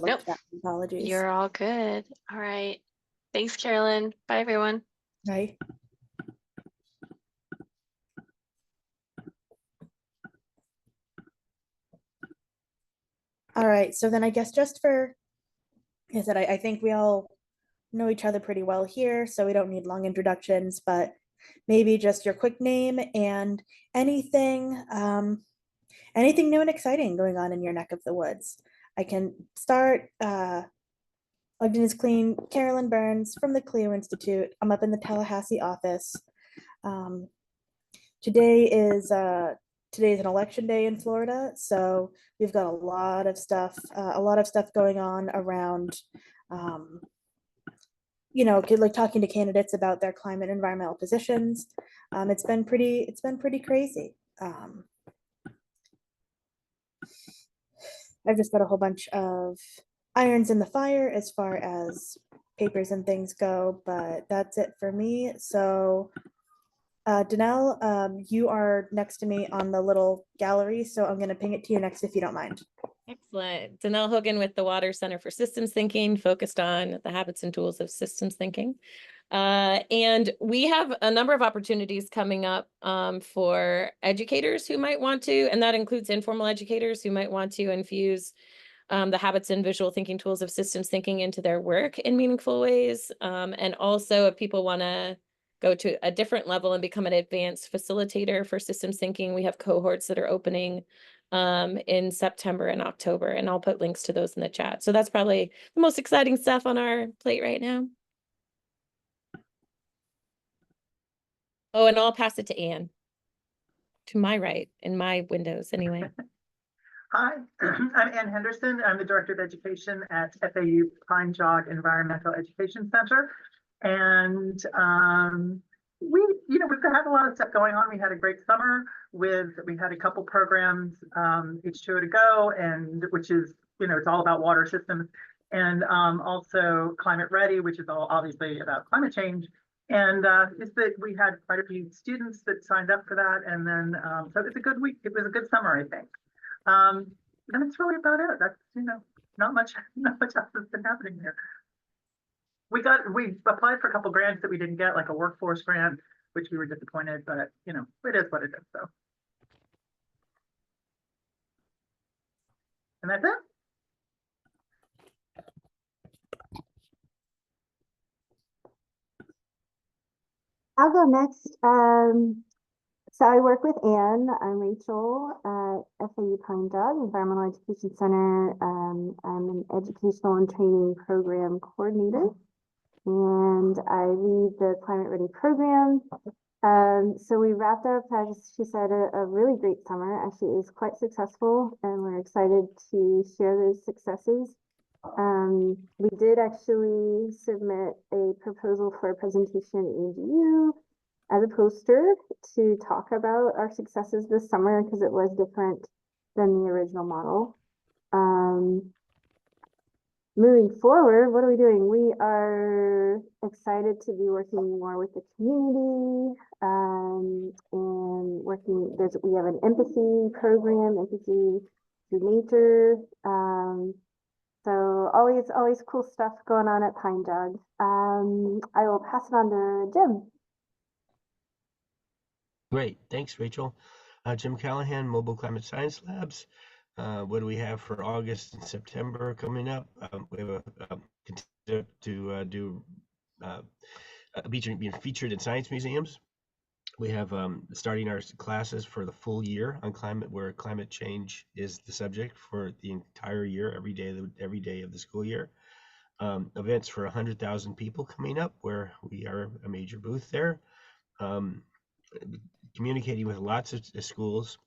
Nope, Apologies. you're all good. All right. Thanks, Carolyn. Bye, everyone. Bye. All right, so then I guess just for, I said, I think we all know each other pretty well here, so we don't need long introductions, but maybe just your quick name and anything, anything new and exciting going on in your neck of the woods. I can start. Ogden is clean. Carolyn Burns from the Cleo Institute. I'm up in the Tallahassee office. Um, today is today's an election day in Florida, so we've got a lot of stuff going on around, like talking to candidates about their climate and environmental positions. It's been pretty crazy. I've just got a whole bunch of irons in the fire as far as papers and things go, but that's it for me. So Danelle, you are next to me on the little gallery, so I'm going to ping it to you next if you don't mind. Excellent. Danelle Hogan with the Water Center for Systems Thinking, focused on the habits and tools of systems thinking. And we have a number of opportunities coming up for educators who might want to, and that includes informal educators who might want to infuse the habits and visual thinking tools of systems thinking into their work in meaningful ways. And also if people want to go to a different level and become an advanced facilitator for systems thinking, we have cohorts that are opening in September and October, and I'll put links to those in the chat. So that's probably the most exciting stuff on our plate right now. Oh, and I'll pass it to Anne, to my right, in my windows anyway. Hi, I'm Ann Henderson. I'm the Director of Education at FAU Pine Jog Environmental Education Center. And we've had a lot of stuff going on. We had a great summer we had a couple programs, H2O to Go, and which is, it's all about water systems, and also Climate Ready, which is all obviously about climate change. And is that we had quite a few students that signed up for that. And then, so it was a good week. It was a good summer, I think. And that's really about it. That's, not much else has been happening there. We applied for a couple grants that we didn't get, like a workforce grant, which we were disappointed, but it is what it is. So, and that's it. I'll go next. So I work with Anne. I'm Rachel at FAU Pine Jog Environmental Education Center. I'm an educational and training program coordinator, and I lead the Climate Ready program. So we wrapped up, as she said, a really great summer. Actually, it was quite successful, and we're excited to share those successes. We did actually submit a proposal for a presentation at AGU as a poster to talk about our successes this summer, because it was different than the original model. Moving forward, what are we doing? We are excited to be working more with the community, and working. We have an empathy program, empathy through nature. So always cool stuff going on at Pine Jog. I will pass it on to Jim. Great, thanks, Rachel. Jim Callahan, Mobile Climate Science Labs. What do we have for August and September coming up? We have being featured in science museums. We have starting our classes for the full year on climate, where climate change is the subject for the entire year, every day of the school year. Events for 100,000 people coming up, where we are a major booth there. Communicating with lots of schools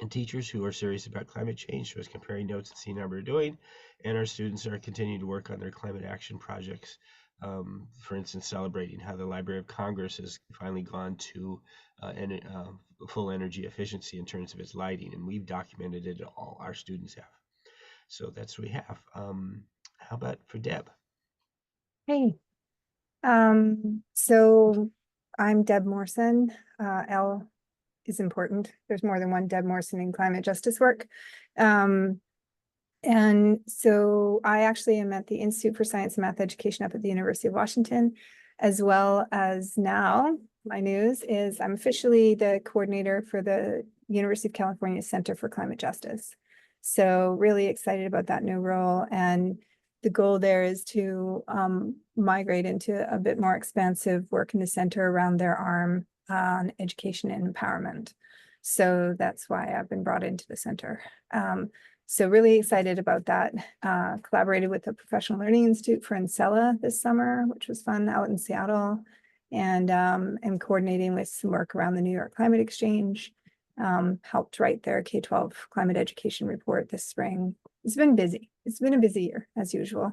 and teachers who are serious about climate change, so as comparing notes and seeing how we're doing. And our students are continuing to work on their climate action projects. For instance, celebrating how the Library of Congress has finally gone to full energy efficiency in terms of its lighting, and we've documented it. All our students have. So that's what we have. How about for Deb? Hey, so I'm Deb Morrison. L is important. There's more than one Deb Morrison in climate justice work. And so I actually am at the Institute for Science and Math Education up at the University of Washington, as well as now my news is I'm officially the coordinator for the University of California Center for Climate Justice. So really excited about that new role. And the goal there is to migrate into a bit more expansive work in the center around their arm on education and empowerment. So that's why I've been brought into the center. So really excited about that. Collaborated with the Professional Learning Institute for Encella this summer, which was fun out in Seattle, and coordinating with some work around the New York Climate Exchange. Helped write their K-12 climate education report this spring. It's been busy. It's been a busy year as usual.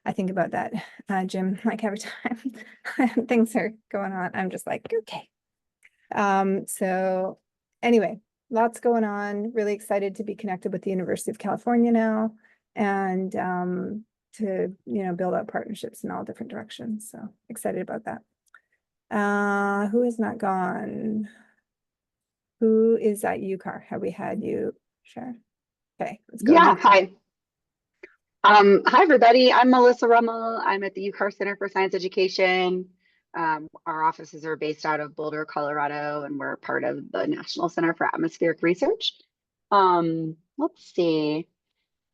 I think about that, Jim, like every time things are going on, I'm just like, okay. So anyway, lots going on. Really excited to be connected with the University of California now, and to build out partnerships in all different directions. So excited about that. Who has not gone? Who is at UCAR? Have we had you share? Okay, let's go. Yeah, hi. Hi everybody. I'm Melissa Rummel. I'm at the UCAR Center for Science Education. Our offices are based out of Boulder, Colorado, and we're part of the National Center for Atmospheric Research. Let's see.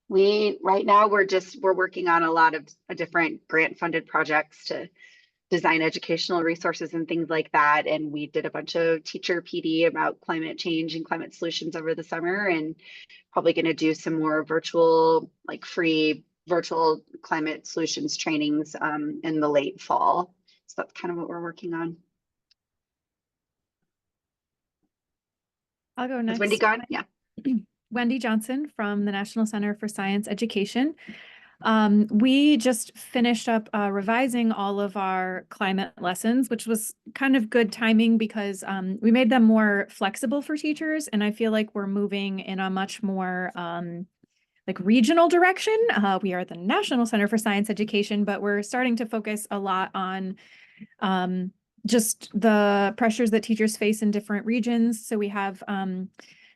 Right now we're working on a lot of different grant-funded projects to design educational resources and things like that. And we did a bunch of teacher PD about climate change and climate solutions over the summer, and probably going to do some more virtual, like free virtual climate solutions trainings in the late fall. So that's kind of what we're working on. I'll go Is next. Wendy gone? Yeah. Wendy Johnson from the National Center for Science Education. We just finished up revising all of our climate lessons, which was kind of good timing because we made them more flexible for teachers. And I feel like we're moving in a much more like regional direction. We are the National Center for Science Education, but we're starting to focus a lot on just the pressures that teachers face in different regions. So we have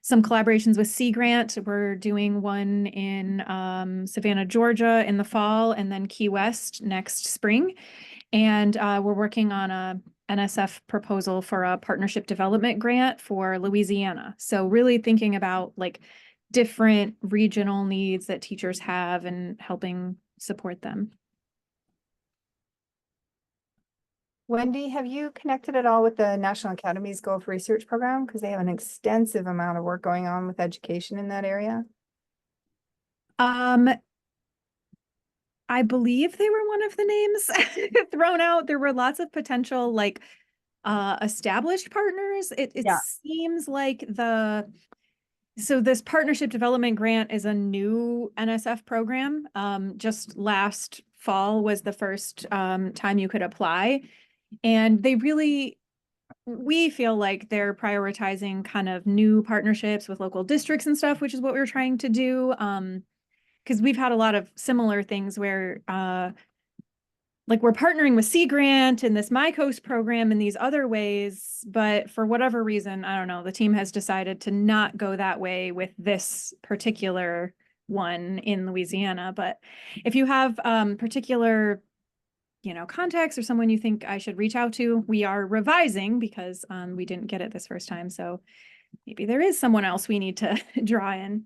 some collaborations with Sea Grant. We're doing one in Savannah, Georgia in the fall, and then Key West next spring. And we're working on a NSF proposal for a partnership development grant for Louisiana. So really thinking about like different regional needs that teachers have and helping support them. Wendy, have you connected at all with the National Academy's Gulf Research Program? Because they have an extensive amount of work going on with education in that area. I believe they were one of the names thrown out. There were lots of potential like established partners. It Yeah. seems like so this partnership development grant is a new NSF program. Just last fall was the first time you could apply. And we feel like they're prioritizing kind of new partnerships with local districts and stuff, which is what we're trying to do. Because we've had a lot of similar things where like we're partnering with Sea Grant and this MyCoast program and these other ways, but for whatever reason, I don't know, the team has decided to not go that way with this particular one in Louisiana. But if you have particular contacts or someone you think I should reach out to, we are revising because we didn't get it this first time. So maybe there is someone else we need to draw in.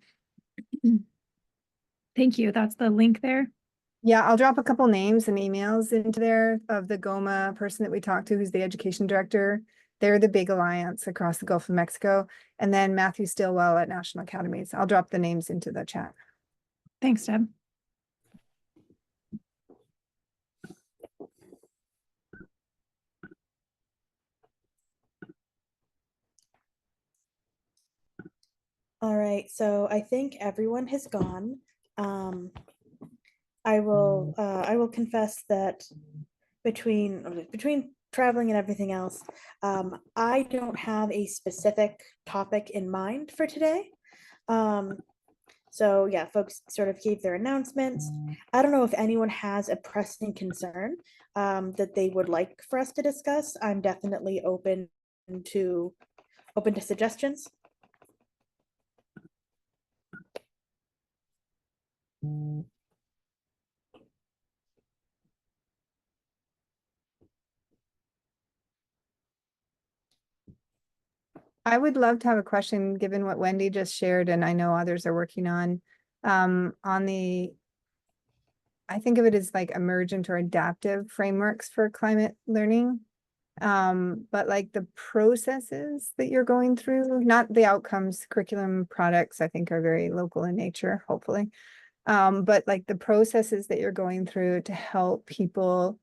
Thank you. That's the link there. Yeah, I'll drop a couple names and emails into there of the GOMA person that we talked to, who's the education director. They're the big alliance across the Gulf of Mexico. And then Matthew Stillwell at National Academies. I'll drop the names into the chat. Thanks, Deb. All right, so I think everyone has gone. I will confess that between traveling and everything else, I don't have a specific topic in mind for today. So yeah, folks sort of gave their announcements. I don't know if anyone has a pressing concern that they would like for us to discuss. I'm definitely open to suggestions. I would love to have a question, given what Wendy just shared, and I know others are working on the, I think of it as like emergent or adaptive frameworks for climate learning. But like the processes that you're going through, not the outcomes, curriculum products, I think are very local in nature, hopefully. But like the processes that you're going through to help people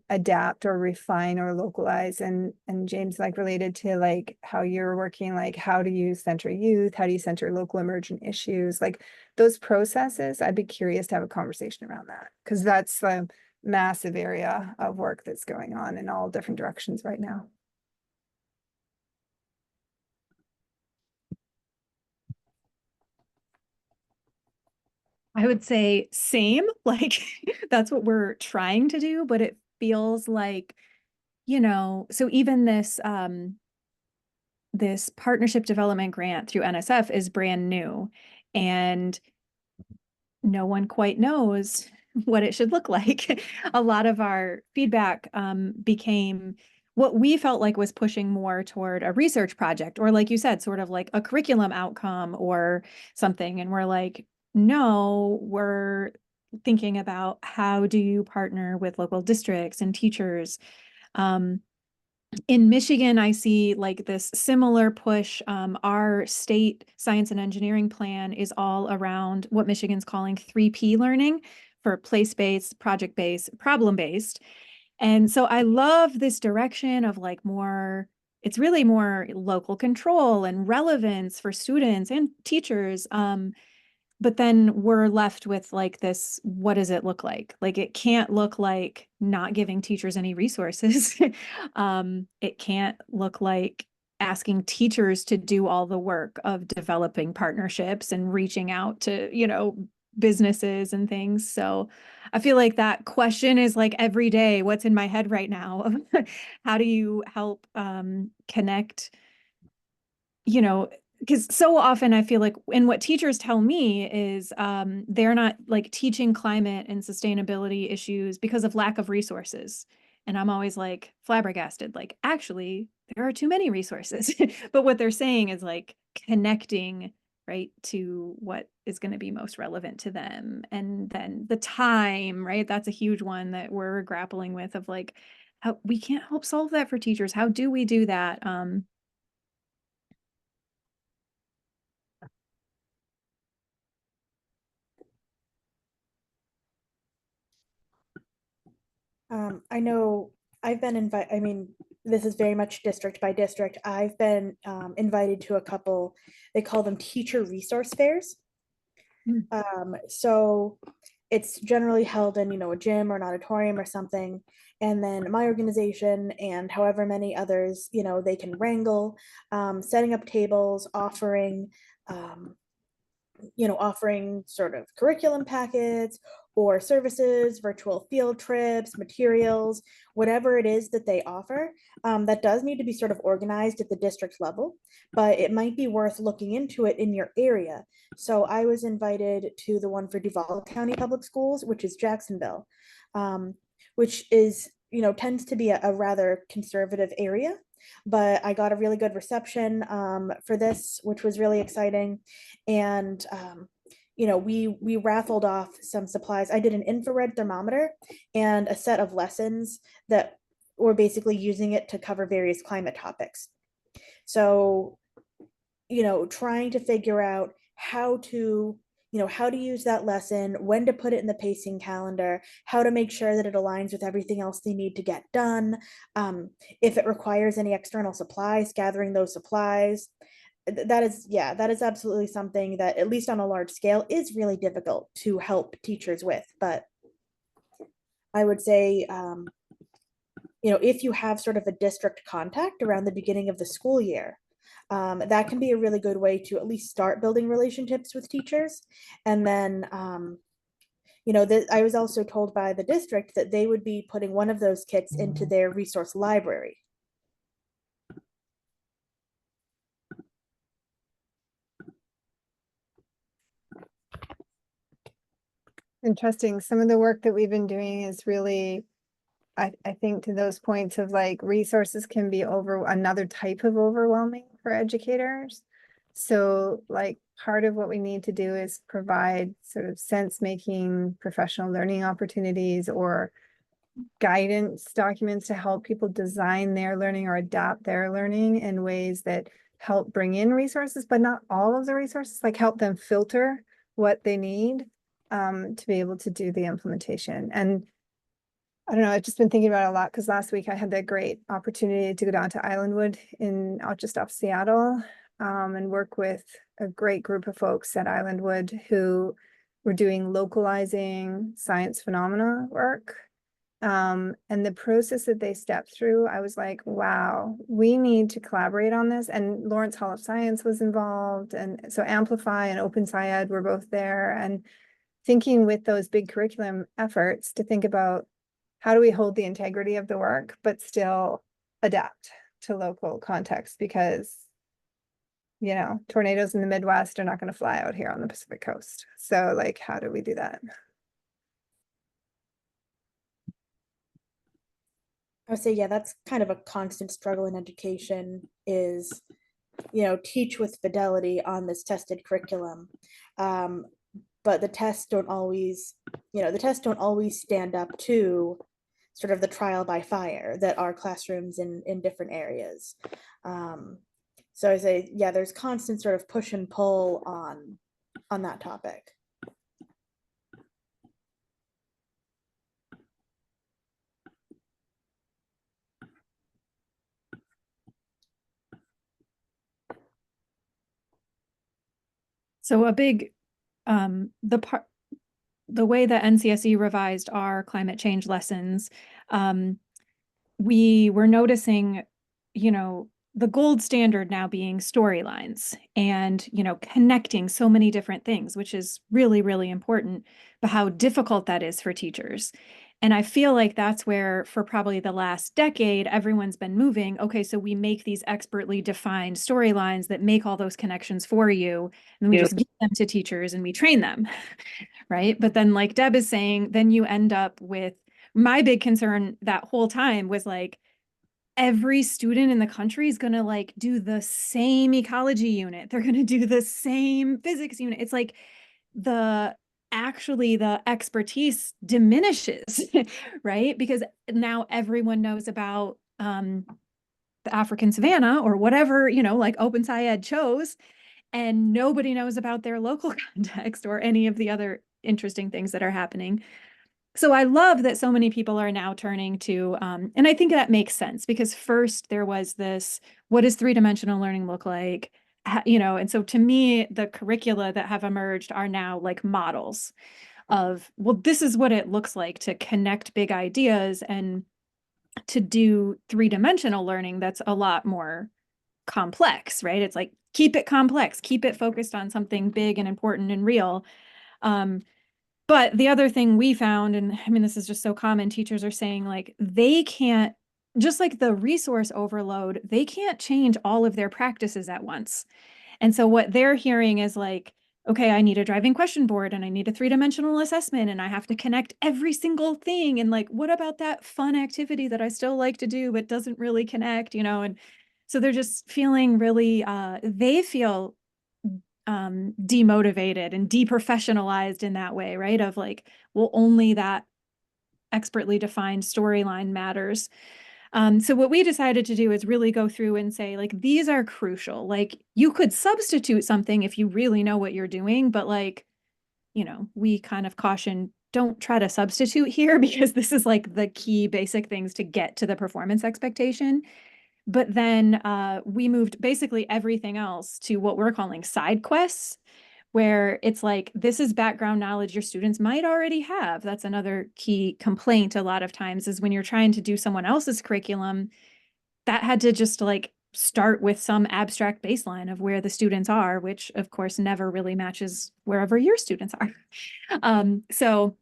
adapt or refine or localize, and James, like related to like how you're working, like how do you center youth, how do you center local emergent issues, like those processes. I'd be curious to have a conversation around that, because that's a massive area of work that's going on in all different directions right now. I would say same, like that's what we're trying to do, but it feels like, so even this partnership development grant through NSF is brand new, and no one quite knows what it should look like. A lot of our feedback became what we felt like was pushing more toward a research project, or like you said, sort of like a curriculum outcome or something. And we're like, no, we're thinking about how do you partner with local districts and teachers. In Michigan, I see like this similar push. Our state science and engineering plan is all around what Michigan's calling 3P learning, for place-based, project-based, problem-based. And so I love this direction of like it's really more local control and relevance for students and teachers. But then we're left with like this, what does it look like? Like it can't look like not giving teachers any resources. It can't look like asking teachers to do all the work of developing partnerships and reaching out to, businesses and things. So I feel like that question is like every day, what's in my head right now? How do you help connect, because so often I feel like, and what teachers tell me is they're not like teaching climate and sustainability issues because of lack of resources. And I'm always like flabbergasted, like actually there are too many resources. But what they're saying is like connecting right to what is going to be most relevant to them. And then the time, right? That's a huge one that we're grappling with, of like, how we can't help solve that for teachers. How do we do that? I know I've been invited, I mean, this is very much district by district. I've been invited to a couple, they call them teacher resource fairs. So it's generally held in, a gym or an auditorium or something. And then my organization and however many others, they can wrangle, setting up tables, offering sort of curriculum packets or services, virtual field trips, materials, whatever it is that they offer. That does need to be sort of organized at the district level, but it might be worth looking into it in your area. So I was invited to the one for Duval County Public Schools, which is Jacksonville, which is, tends to be a rather conservative area. But I got a really good reception for this, which was really exciting. And we raffled off some supplies. I did an infrared thermometer and a set of lessons that were basically using it to cover various climate topics. So, trying to figure out how to use that lesson, when to put it in the pacing calendar, how to make sure that it aligns with everything else they need to get done. If it requires any external supplies, gathering those supplies. That is absolutely something that, at least on a large scale, is really difficult to help teachers with. But I would say, if you have sort of a district contact around the beginning of the school year, that can be a really good way to at least start building relationships with teachers. And then, I was also told by the district that they would be putting one of those kits into their resource library. interesting. Some of the work that we've been doing is really, I think to those points of like resources can be another type of overwhelming for educators. So like part of what we need to do is provide sort of sense-making professional learning opportunities or guidance documents to help people design their learning or adapt their learning in ways that help bring in resources, but not all of the resources, like help them filter what they need to be able to do the implementation. And I don't know, I've just been thinking about it a lot because last week I had the great opportunity to go down to Islandwood just off Seattle and work with a great group of folks at Islandwood who were doing localizing science phenomena work. And the process that they stepped through, I was like, wow, we need to collaborate on this. And Lawrence Hall of Science was involved. And so Amplify and Open Science were both there. And thinking with those big curriculum efforts to think about how do we hold the integrity of the work, but still adapt to local context because, you know, tornadoes in the Midwest are not going to fly out here on the Pacific Coast. So like, how do we do that? I would say, yeah, that's kind of a constant struggle in education is, you know, teach with fidelity on this tested curriculum. But the tests don't always, the tests don't always stand up to sort of the trial by fire that are classrooms in different areas. So I say, yeah, there's constant sort of push and pull on that topic. So a big, the way that NCSE revised our climate change lessons, we were noticing, the gold standard now being storylines and, connecting so many different things, which is really, really important, but how difficult that is for teachers. And I feel like that's where, for probably the last decade, everyone's been moving. Okay, so we make these expertly defined storylines that make all those connections for you, and we just give them to teachers and we train them, right? But then, like Deb is saying, then you end up with, my big concern that whole time was like, every student in the country is going to like do the same ecology unit. They're going to do the same physics unit. It's like the expertise diminishes, right? Because now everyone knows about the African savanna or whatever, like Open Sci chose, and nobody knows about their local context or any of the other interesting things that are happening. So I love that so many people are now turning to, and I think that makes sense because first there was this, what does three-dimensional learning look like? And so to me, the curricula that have emerged are now like models of, well, this is what it looks like to connect big ideas and to do three-dimensional learning that's a lot more complex, right? It's like, keep it complex, keep it focused on something big and important and real. But the other thing we found, and I mean, this is just so common, teachers are saying like, they can't, just like the resource overload, they can't change all of their practices at once. And so what they're hearing is like, okay, I need a driving question board and I need a three-dimensional assessment and I have to connect every single thing. And like, what about that fun activity that I still like to do, but doesn't really connect, and so they're just feeling really, they feel demotivated and deprofessionalized in that way, right? Of like, well, only that expertly defined storyline matters. So what we decided to do is really go through and say, like, these are crucial. Like, you could substitute something if you really know what you're doing, but like, we kind of caution, don't try to substitute here because this is like the key basic things to get to the performance expectation. But then we moved basically everything else to what we're calling side quests, where it's like, this is background knowledge your students might already have. That's another key complaint a lot of times is when you're trying to do someone else's curriculum, that had to just like start with some abstract baseline of where the students are, which of course never really matches wherever your students are. So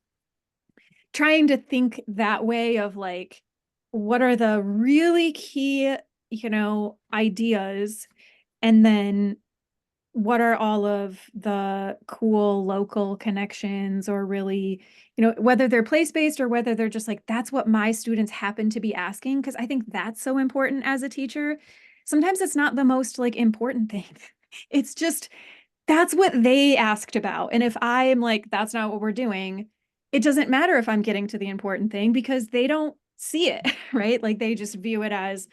trying to think that way of like, what are the really key ideas, and then what are all of the cool local connections, or really, you know, whether they're place-based or whether they're just like, that's what my students happen to be asking. Cause I think that's so important as a teacher. Sometimes it's not the most like important thing. It's just, that's what they asked about. And if I am like, that's not what we're doing, it doesn't matter if I'm getting to the important thing because they don't see it, right? Like they just view it as,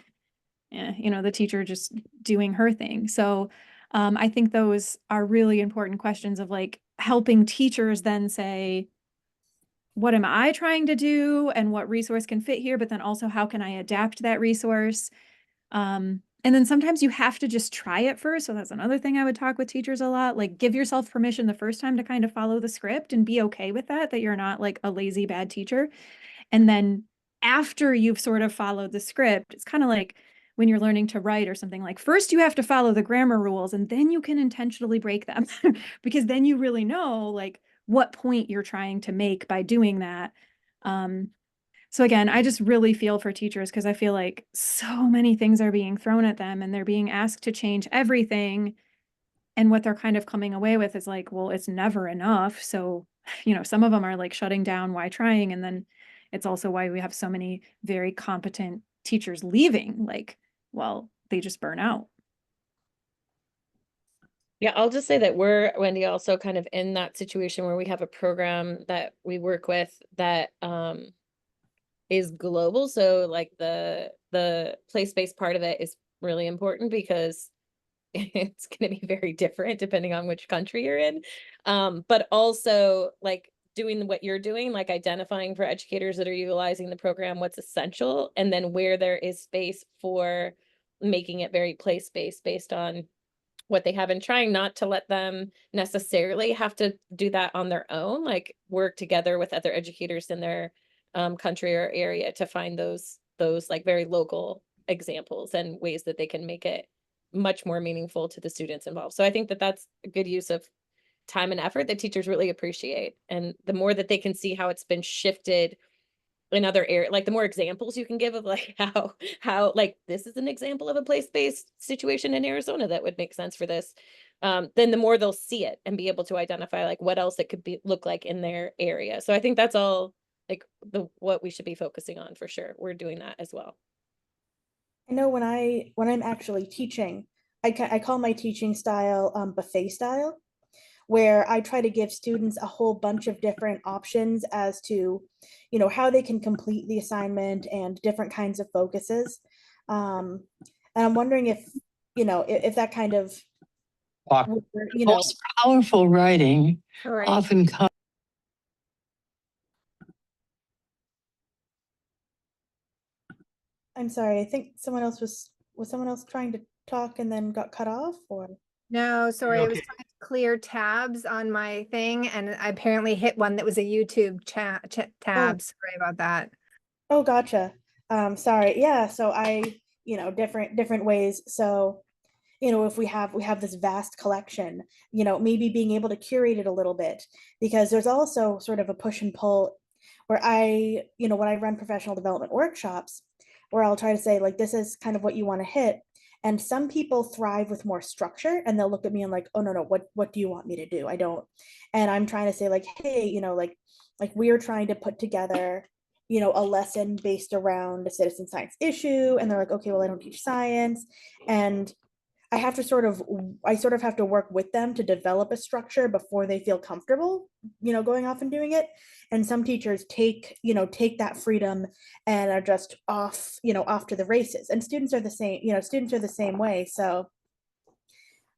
you know, the teacher just doing her thing. So I think those are really important questions of like helping teachers then say, what am I trying to do and what resource can fit here? But then also, how can I adapt that resource? And then sometimes you have to just try it first. So that's another thing I would talk with teachers a lot. Like give yourself permission the first time to kind of follow the script and be okay with that, that you're not like a lazy bad teacher. And then after you've sort of followed the script, it's kind of like when you're learning to write or something, like first you have to follow the grammar rules and then you can intentionally break them because then you really know like what point you're trying to make by doing that. So again, I just really feel for teachers because I feel like so many things are being thrown at them and they're being asked to change everything. And what they're kind of coming away with is like, well, it's never enough. So, you know, some of them are like shutting down, why trying? And then it's also why we have so many very competent teachers leaving. Like, well, they just burn out. Yeah, I'll just say that we're, Wendy, also kind of in that situation where we have a program that we work with that is global. So like the place-based part of it is really important because it's going to be very different depending on which country you're in. But also like doing what you're doing, like identifying for educators that are utilizing the program, what's essential, and then where there is space for making it very place-based based on what they have, and trying not to let them necessarily have to do that on their own, like work together with other educators in their country or area to find those like very local examples and ways that they can make it much more meaningful to the students involved. So I think that that's a good use of time and effort that teachers really appreciate. And the more that they can see how it's been shifted in other areas, like the more examples you can give of like how like this is an example of a place-based situation in Arizona that would make sense for this, then the more they'll see it and be able to identify like what else it could be look like in their area. So I think that's all like what we should be focusing on for sure. We're doing that as well. I know when I'm actually teaching, I call my teaching style buffet style, where I try to give students a whole bunch of different options as to, you know, how they can complete the assignment and different kinds of focuses. And I'm wondering if, you know, if that kind of, you know, Most powerful writing All often comes. I'm sorry, I think was someone else trying to talk and then got cut off, or? No, sorry, I was Okay. trying to clear tabs on my thing and I apparently hit one that was a YouTube tab. Sorry about that. Oh, gotcha. Sorry. Yeah, so you know, different ways. So, you know, if we have this vast collection, you know, maybe being able to curate it a little bit, because there's also sort of a push and pull where you know, when I run professional development workshops, where I'll try to say like, this is kind of what you want to hit. And some people thrive with more structure and they'll look at me and like, oh no, what do you want me to do? I don't. And I'm trying to say like, hey, you know, like we're trying to put together, you know, a lesson based around a citizen science issue. And they're like, okay, well, I don't teach science. And I sort of have to work with them to develop a structure before they feel comfortable, you know, going off and doing it. And some teachers take that freedom and are just off, you know, off to the races. And students are the same, you know, students are the same way. So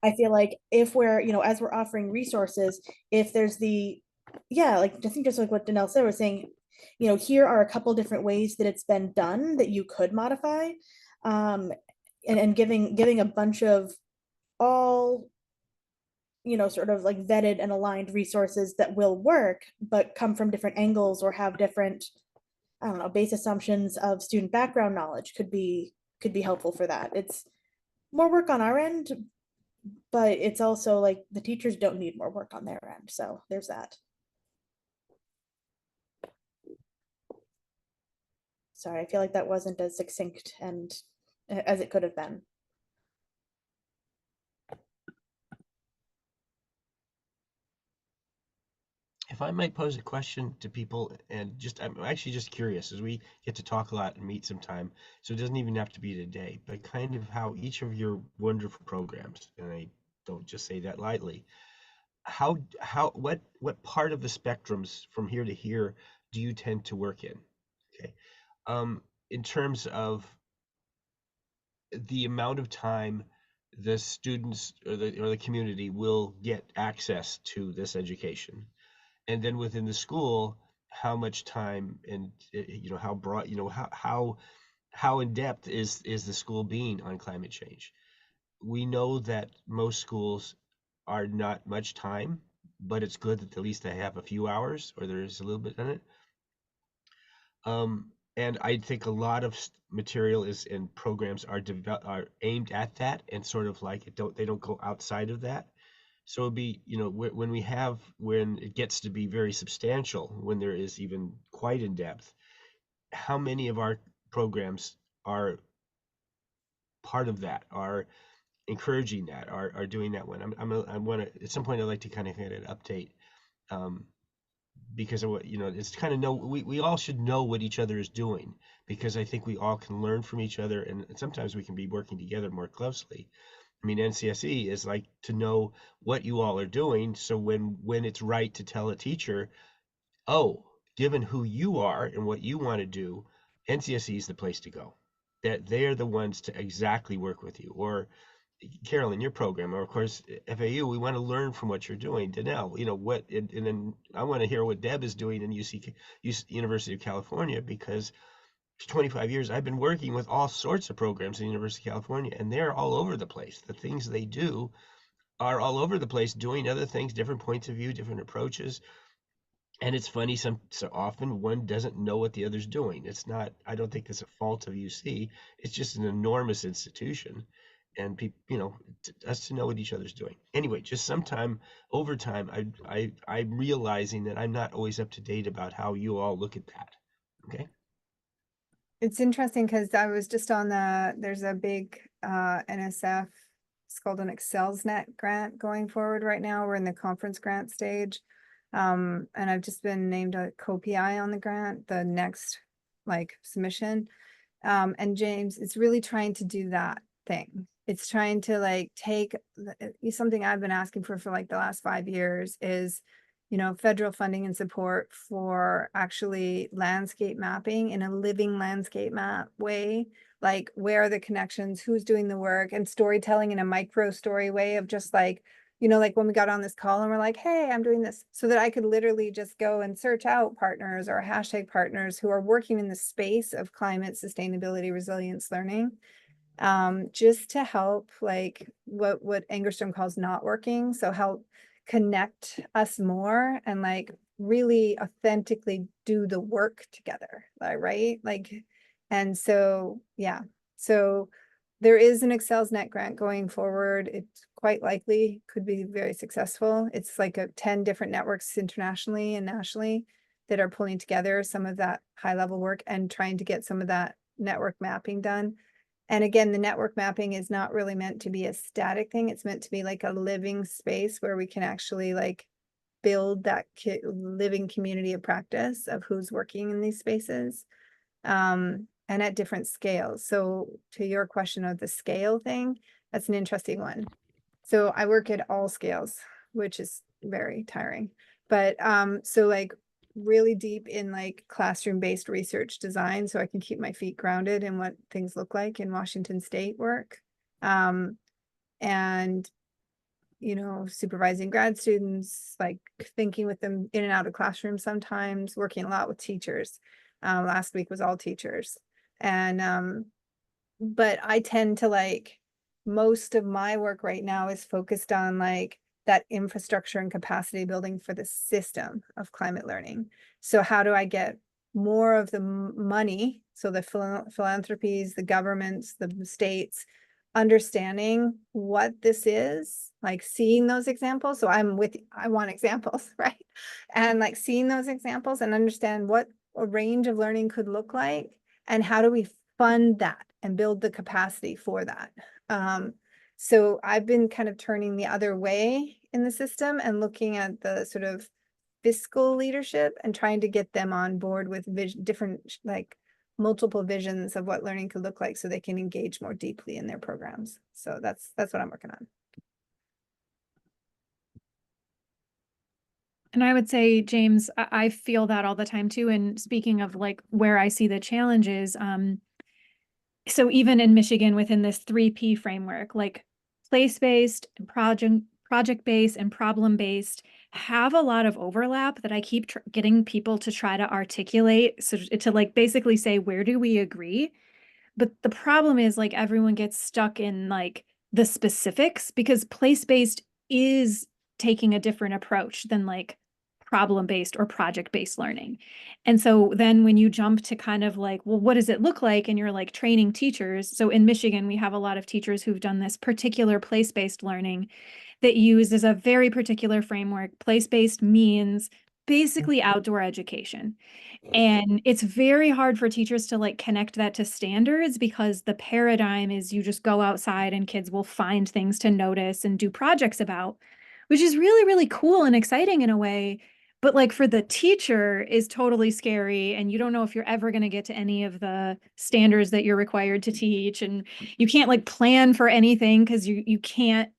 I feel like if we're, you know, as we're offering resources, if there's like I think just like what Danelle said, we're saying, you know, here are a couple different ways that it's been done that you could modify. And giving a bunch of all, you know, sort of like vetted and aligned resources that will work but come from different angles or have different, I don't know, base assumptions of student background knowledge could be helpful for that. It's more work on our end, but it's also like the teachers don't need more work on their end, so there's that. Sorry, I feel like that wasn't as succinct and as it could have been. I might pose a question to people, and I'm actually just curious as we get to talk a lot and meet sometime, so it doesn't even have to be today, but kind of how each of your wonderful programs, and I don't just say that lightly, what part of the spectrums from here to here do you tend to work in? Okay. In terms of the amount of time the students or the community will get access to this education, and then within the school, how much time and how broad, how in depth is the school being on climate change? We know that most schools are not much time, but it's good that at least they have a few hours or there's a little bit in it. And I think a lot of material is in programs are aimed at that, and sort of like they don't go outside of that. So it'd be, when it gets to be very substantial, when there is even quite in depth, how many of our programs are part of that, are encouraging that, are doing that one? I want to, at some point, I'd like to kind of get an update, because of what, it's kind of we all should know what each other is doing, because I think we all can learn from each other, and sometimes we can be working together more closely. I mean, NCSE is like to know what you all are doing, so when it's right to tell a teacher, oh, given who you are and what you want to do, NCSE is the place to go. That they are the ones to exactly work with you. Or Carolyn, your program, or of course FAU, we want to learn from what you're doing. Danelle, and then I want to hear what Deb is doing in University of California, because for 25 years I've been working with all sorts of programs in the University of California, and they're all over the place. The things they do are all over the place, doing other things, different points of view, different approaches. And it's funny, so often one doesn't know what the other's doing. It's not, I don't think it's a fault of UC. It's just an enormous institution, and people, us to know what each other's doing. Anyway, just sometime over time, I'm realizing that I'm not always up to date about how you all look at that. Okay. It's interesting because I was just on there's a big NSF, it's called an ExcelsNet grant going forward right now. We're in the conference grant stage. And I've just been named a co-PI on the grant, the next submission. And James, it's really trying to do that thing. It's trying to take something I've been asking for the last 5 years is, federal funding and support for actually landscape mapping in a living landscape map way. Like, where are the connections, who's doing the work, and storytelling in a micro story way of just when we got on this call and we're like, hey, I'm doing this, so that I could literally just go and search out partners or hashtag partners who are working in the space of climate sustainability, resilience learning, just to help what Angerstrom calls not working. So help connect us more and really authentically do the work together, right? And so, yeah, so there is an ExcelsNet grant going forward. It's quite likely could be very successful. It's 10 different networks internationally and nationally that are pulling together some of that high level work and trying to get some of that network mapping done. And again, the network mapping is not really meant to be a static thing. It's meant to be a living space where we can actually build that living community of practice of who's working in these spaces, and at different scales. So to your question of the scale thing, that's an interesting one. So I work at all scales, which is very tiring, but so really deep in classroom-based research design, so I can keep my feet grounded in what things look like in Washington State work, and supervising grad students, thinking with them in and out of classrooms, sometimes working a lot with teachers. Last week was all teachers, and but I tend to most of my work right now is focused on that infrastructure and capacity building for the system of climate learning. So how do I get more of the money, so the philanthropies, the governments, the states, understanding what this is, seeing those examples. So I want examples, right? And seeing those examples and understand what a range of learning could look like, and how do we fund that and build the capacity for that. So I've been kind of turning the other way in the system and looking at the sort of fiscal leadership and trying to get them on board with different, like multiple visions of what learning could look like so they can engage more deeply in their programs. So that's what I'm working on. And I would say, James, I feel that all the time too. And speaking of like where I see the challenges, so even in Michigan within this 3P framework, like place-based and project-based and problem-based have a lot of overlap that I keep getting people to try to articulate. So to like basically say, where do we agree? But the problem is like everyone gets stuck in like the specifics because place-based is taking a different approach than like problem-based or project-based learning. And so then when you jump to kind of like, well, what does it look like? And you're like training teachers. So in Michigan, we have a lot of teachers who've done this particular place-based learning that uses a very particular framework. Place-based means basically outdoor education. And it's very hard for teachers to like connect that to standards because the paradigm is you just go outside and kids will find things to notice and do projects about, which is really, really cool and exciting in a way. But like for the teacher is totally scary. And you don't know if you're ever going to get to any of the standards that you're required to teach. And you can't like plan for anything because you can't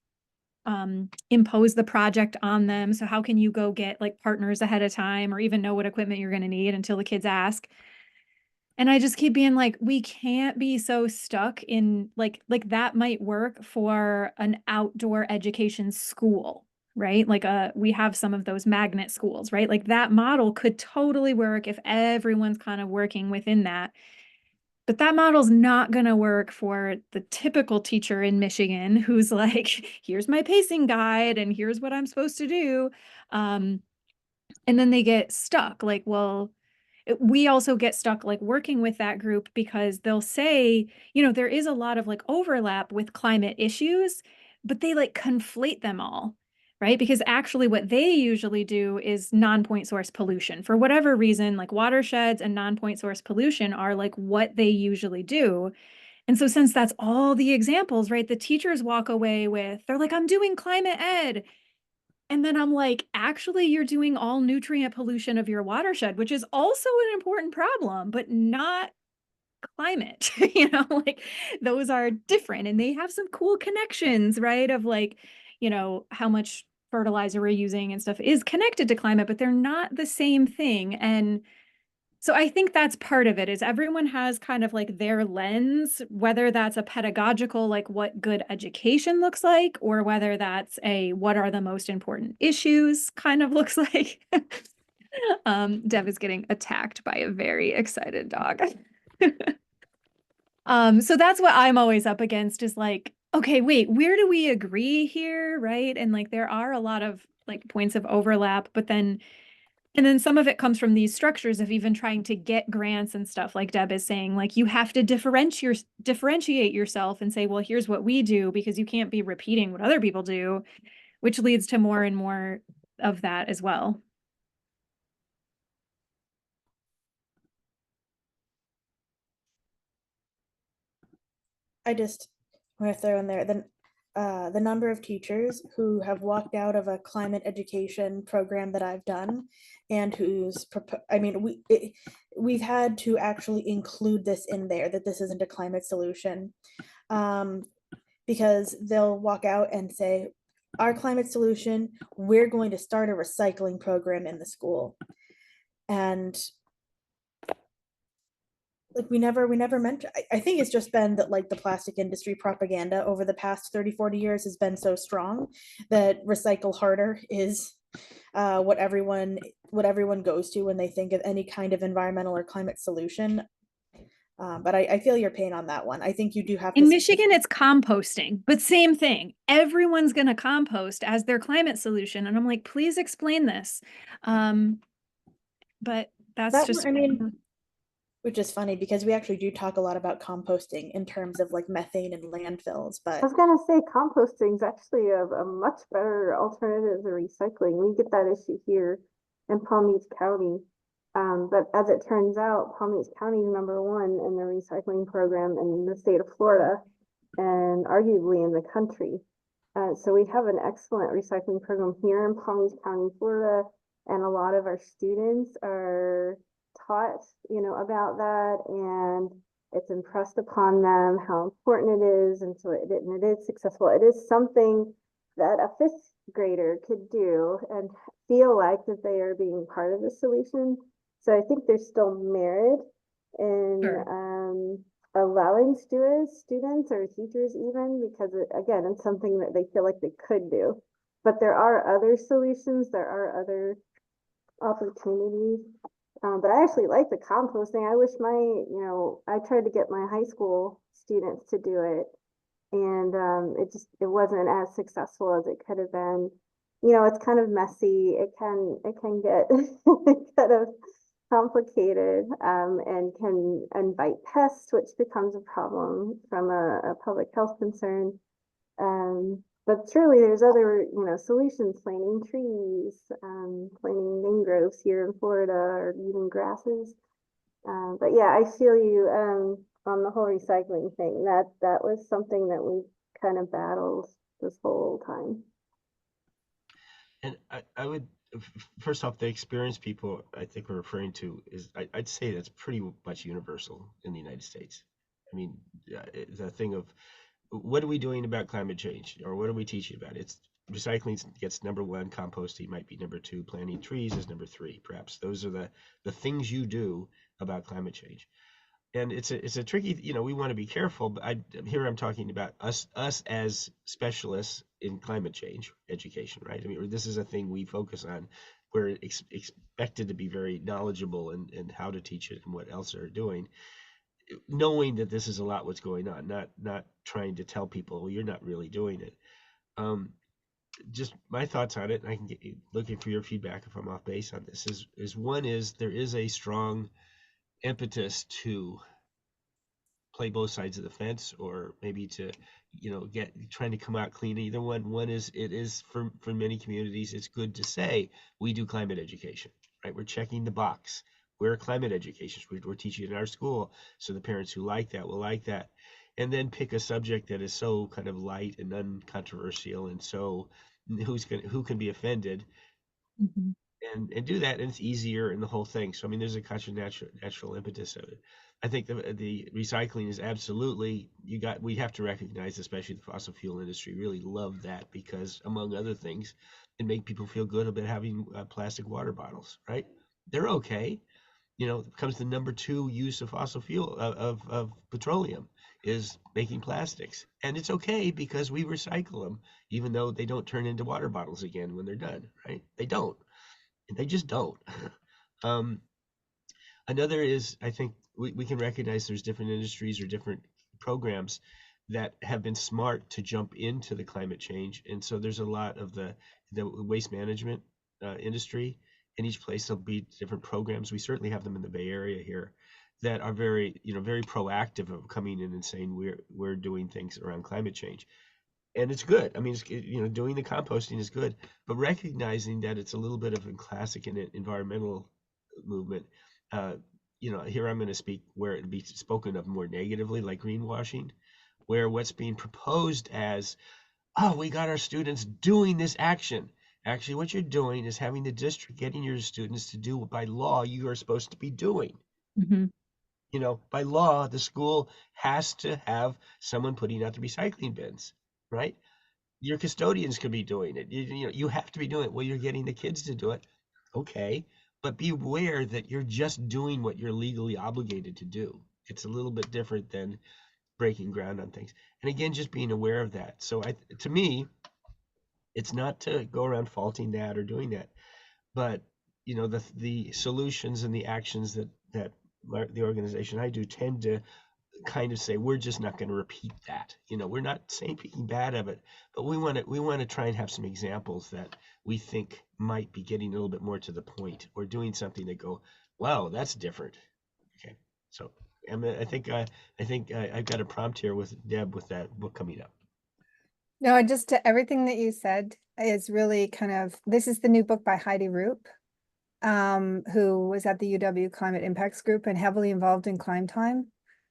impose the project on them. So how can you go get like partners ahead of time or even know what equipment you're going to need until the kids ask? And I just keep being like, we can't be so stuck in like that might work for an outdoor education school, right? Like we have some of those magnet schools, right? Like that model could totally work if everyone's kind of working within that. But that model's not going to work for the typical teacher in Michigan who's like, here's my pacing guide and here's what I'm supposed to do. And then they get stuck like, well, we also get stuck like working with that group because they'll say, there is a lot of like overlap with climate issues, but they like conflate them all. Right? Because actually what they usually do is non-point source pollution. For whatever reason, like watersheds and non-point source pollution are like what they usually do. And so since that's all the examples, right, the teachers walk away with, they're like, I'm doing climate ed. And then I'm like, actually, you're doing all nutrient pollution of your watershed, which is also an important problem, but not climate. Like those are different and they have some cool connections, right? Of like, how much fertilizer we're using and stuff is connected to climate, but they're not the same thing. And so I think that's part of it is everyone has kind of like their lens, whether that's a pedagogical, like what good education looks like, or whether that's a what are the most important issues kind of looks like. Dev is getting attacked by a very excited dog. So that's what I'm always up against is like, okay, wait, where do we agree here, right? And like there are a lot of like points of overlap, but then and then some of it comes from these structures of even trying to get grants and stuff like Deb is saying, like you have to differentiate yourself and say, well, here's what we do because you can't be repeating what other people do, which leads to more and more of that as well. I just want to throw in there the number of teachers who have walked out of a climate education program that I've done and we've had to actually include this in there, that this isn't a climate solution, because they'll walk out and say, our climate solution, we're going to start a recycling program in the school. And like we never mentioned, I think it's just been that like the plastic industry propaganda over the past 30-40 years has been so strong that recycle harder is what everyone goes to when they think of any kind of environmental or climate solution. But I feel your pain on that one. I think you do have to. In Michigan, it's composting, but same thing. Everyone's going to compost as their climate solution. And I'm like, please explain this. But that's just, which is funny because we actually do talk a lot about composting in terms of like methane and landfills, but I was gonna say composting is actually a much better alternative to recycling. We get that issue here in Palm Beach County. But as it turns out, Palm Beach County is #1 in the recycling program in the state of Florida and arguably in the country. So we have an excellent recycling program here in Palm Beach County, Florida. And a lot of our students are taught, you know, about that, and it's impressed upon them how important it is. And so and it is successful. It is something that a fifth grader could do and feel like that they are being part of the solution. So I think there's still merit in Sure. Allowing students or teachers even, because again, it's something that they feel like they could do. But there are other solutions, there are other opportunities. But I actually like the composting. I wish I tried to get my high school students to do it, and it wasn't as successful as it could have been. You know, it's kind of messy. It can get kind of complicated, and can invite pests, which becomes a problem from a public health concern. But surely there's other, solutions, planting trees, planting mangroves here in Florida, or even grasses. But yeah, I feel you, on the whole recycling thing. That was something that we kind of battled this whole time. And I would, first off, the experienced people I think we're referring to is, I'd say that's pretty much universal in the United States. I mean, the thing of what are we doing about climate change, or what are we teaching about? It's recycling gets #1, composting might be #2, planting trees is #3, perhaps. Those are the things you do about climate change. And it's a tricky, we want to be careful, but I'm talking about us as specialists in climate change education, right? I mean, this is a thing we focus on. We're expected to be very knowledgeable in how to teach it and what else they're doing, knowing that this is a lot what's going on, not trying to tell people, well, you're not really doing it. Just my thoughts on it, and I can get you looking for your feedback if I'm off base on this, is there is a strong impetus to play both sides of the fence, or maybe to get trying to come out clean. Either one is, it is for many communities, it's good to say we do climate education, right? We're checking the box. We're climate education, we're teaching in our school, so the parents who like that will like that. And then pick a subject that is so kind of light and uncontroversial, and so who can be offended, Mhm. and do that, and it's easier in the whole thing. So I mean, there's a kind of natural impetus of it. I think the recycling is absolutely, we have to recognize, especially the fossil fuel industry really love that, because among other things, it make people feel good about having plastic water bottles, right? They're okay. It becomes the #2 use of fossil fuel, of petroleum, is making plastics, and it's okay because we recycle them, even though they don't turn into water bottles again when they're done, right? They just don't. um, Another is, I think we can recognize there's different industries or different programs that have been smart to jump into the climate change. And so there's a lot of the waste management industry. In each place, there'll be different programs. We certainly have them in the Bay Area here that are very, very proactive of coming in and saying we're doing things around climate change. And it's good. I mean, doing the composting is good, but recognizing that it's a little bit of a classic in environmental movement. Uh, here I'm going to speak where it'd be spoken of more negatively, like greenwashing, where what's being proposed as, oh, we got our students doing this action. Actually, what you're doing is having the district getting your students to do what by law you are supposed to be doing. Mhm. By law, the school has to have someone putting out the recycling bins, right? Your custodians could be doing it. You have to be doing it. Well, you're getting the kids to do it. Okay. But be aware that you're just doing what you're legally obligated to do. It's a little bit different than breaking ground on things. And again, just being aware of that. So to me, it's not to go around faulting that or doing that, but the solutions and the actions that the organization I do tend to kind of say, we're just not going to repeat that. We're not saying speaking bad of it, but we want to try and have some examples that we think might be getting a little bit more to the point, or doing something that go, wow, that's different. Okay, so I think I've got a prompt here with Deb with that book coming up. No, just to everything that you said is really this is the new book by Heidi Roop, who was at the UW Climate Impacts Group and heavily involved in Climb Time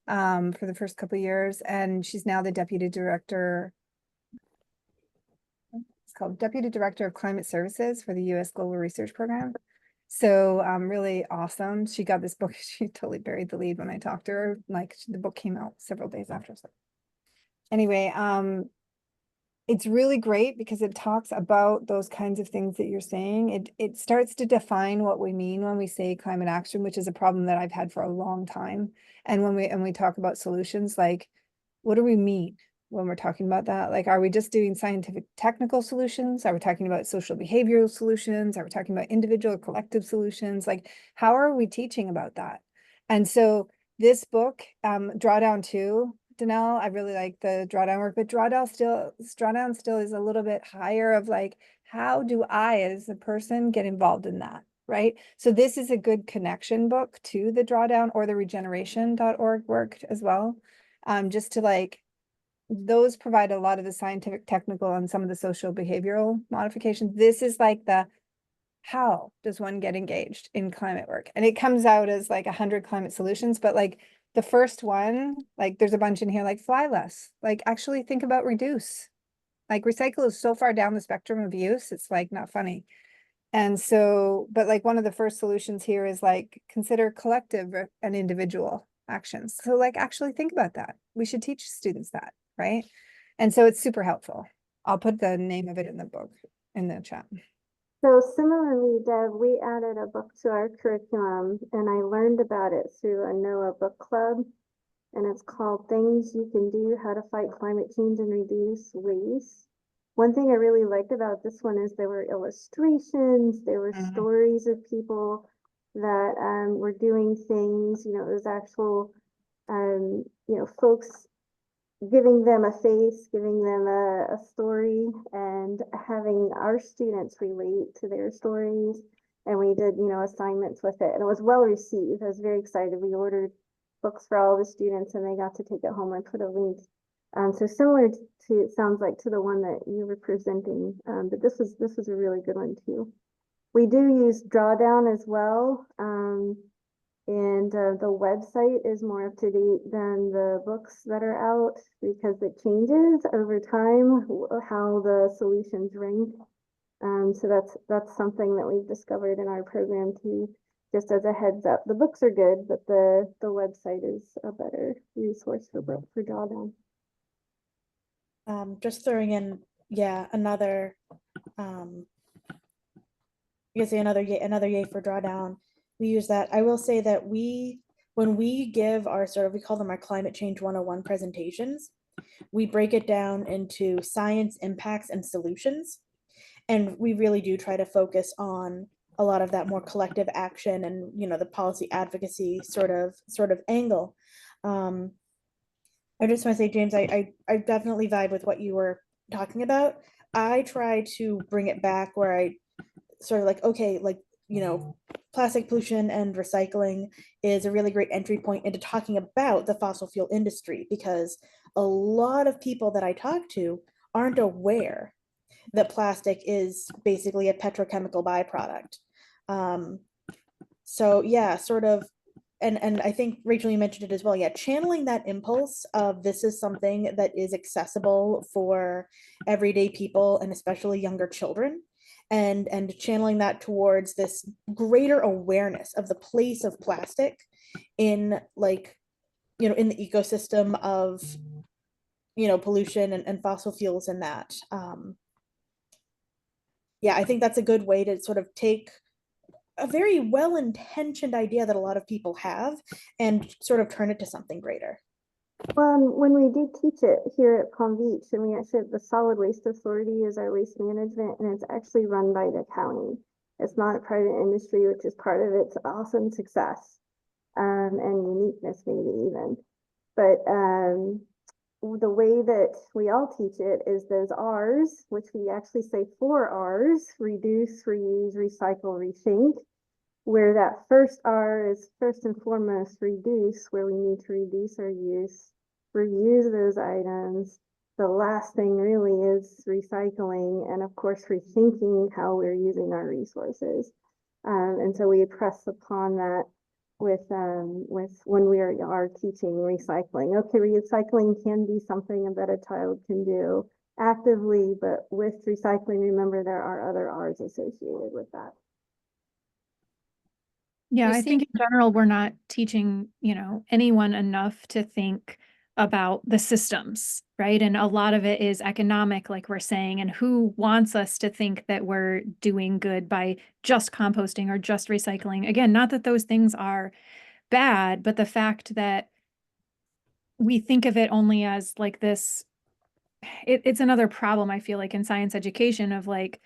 for the first couple of years. And she's now the deputy director. It's called Deputy Director of Climate Services for the U.S. Global Research Program. So really awesome. She got this book. She totally buried the lead when I talked to her. Like the book came out several days after. So anyway, it's really great because it talks about those kinds of things that you're saying. It starts to define what we mean when we say climate action, which is a problem that I've had for a long time. And when we talk about solutions, like, what do we mean when we're talking about that? Like, are we just doing scientific technical solutions? Are we talking about social behavioral solutions? Are we talking about individual or collective solutions? Like, how are we teaching about that? And so this book, Drawdown 2, Danelle, I really like the drawdown work, but drawdown still is a little bit higher of like, how do I as a person get involved in that? Right. So this is a good connection book to the drawdown or the regeneration.org work as well. Just to like, those provide a lot of the scientific, technical, and some of the social behavioral modifications. This is like the, how does one get engaged in climate work? And it comes out as like 100 climate solutions, but like the first one, like there's a bunch in here, like fly less, like actually think about reduce. Like recycle is so far down the spectrum of use, it's like not funny. And so, but like one of the first solutions here is like consider collective and individual actions. So like actually think about that. We should teach students that, right? And so it's super helpful. I'll put the name of it in the book, in the chat. So similarly, Deb, we added a book to our curriculum and I learned about it through a NOAA book club. And it's called Things You Can Do, How to Fight Climate Change and Reduce Waste. One thing I really liked about this one is there were illustrations, there were stories of people that were doing things, it was actual, folks giving them a face, giving them a story, and having our students relate to their stories. And we did, assignments with it, and it was well received. I was very excited. We ordered books for all the students, and they got to take it home and put a link. So similar to, it sounds like, to the one that you were presenting, but this was a really good one too. We do use Drawdown as well. And the website is more up to date than the books that are out because it changes over time how the solutions rank. So that's something that we've discovered in our program too. Just as a heads up, the books are good, but the website is a better resource for drawdown. Just throwing in, another, another yay for drawdown. We use that. I will say that when we give our we call them our climate change 101 presentations, we break it down into science, impacts, and solutions. And we really do try to focus on a lot of that more collective action and, the policy advocacy sort of angle. I just want to say, James, I definitely vibe with what you were talking about. I try to bring it back where I sort of like, okay, like, plastic pollution and recycling is a really great entry point into talking about the fossil fuel industry, because a lot of people that I talk to aren't aware that plastic is basically a petrochemical byproduct. So yeah, sort of, and I think Rachel, you mentioned it as well. Yeah, channeling that impulse of this is something that is accessible for everyday people and especially younger children. And channeling that towards this greater awareness of the place of plastic in in the ecosystem of pollution and fossil fuels and that. Yeah, I think that's a good way to sort of take a very well-intentioned idea that a lot of people have and sort of turn it to something greater. When we do teach it here at Palm Beach, and we actually have the Solid Waste Authority is our waste management, and it's actually run by the county. It's not a private industry, which is part of its awesome success and uniqueness maybe even. But the way that we all teach it is those R's, which we actually say 4 R's: reduce, reuse, recycle, rethink. Where that first R is first and foremost reduce, where we need to reduce our use, reuse those items. The last thing really is recycling, and of course rethinking how we're using our resources. And so we press upon that with when we are teaching recycling. Okay, recycling can be something that a child can do, actively, but with recycling, remember there are other R's associated with that. Yeah, You I see- think in general, we're not teaching, anyone enough to think about the systems, right? And a lot of it is economic, like we're saying, and who wants us to think that we're doing good by just composting or just recycling. Again, not that those things are bad, but the fact that we think of it only as like this, it's another problem, I feel like, in science education of like,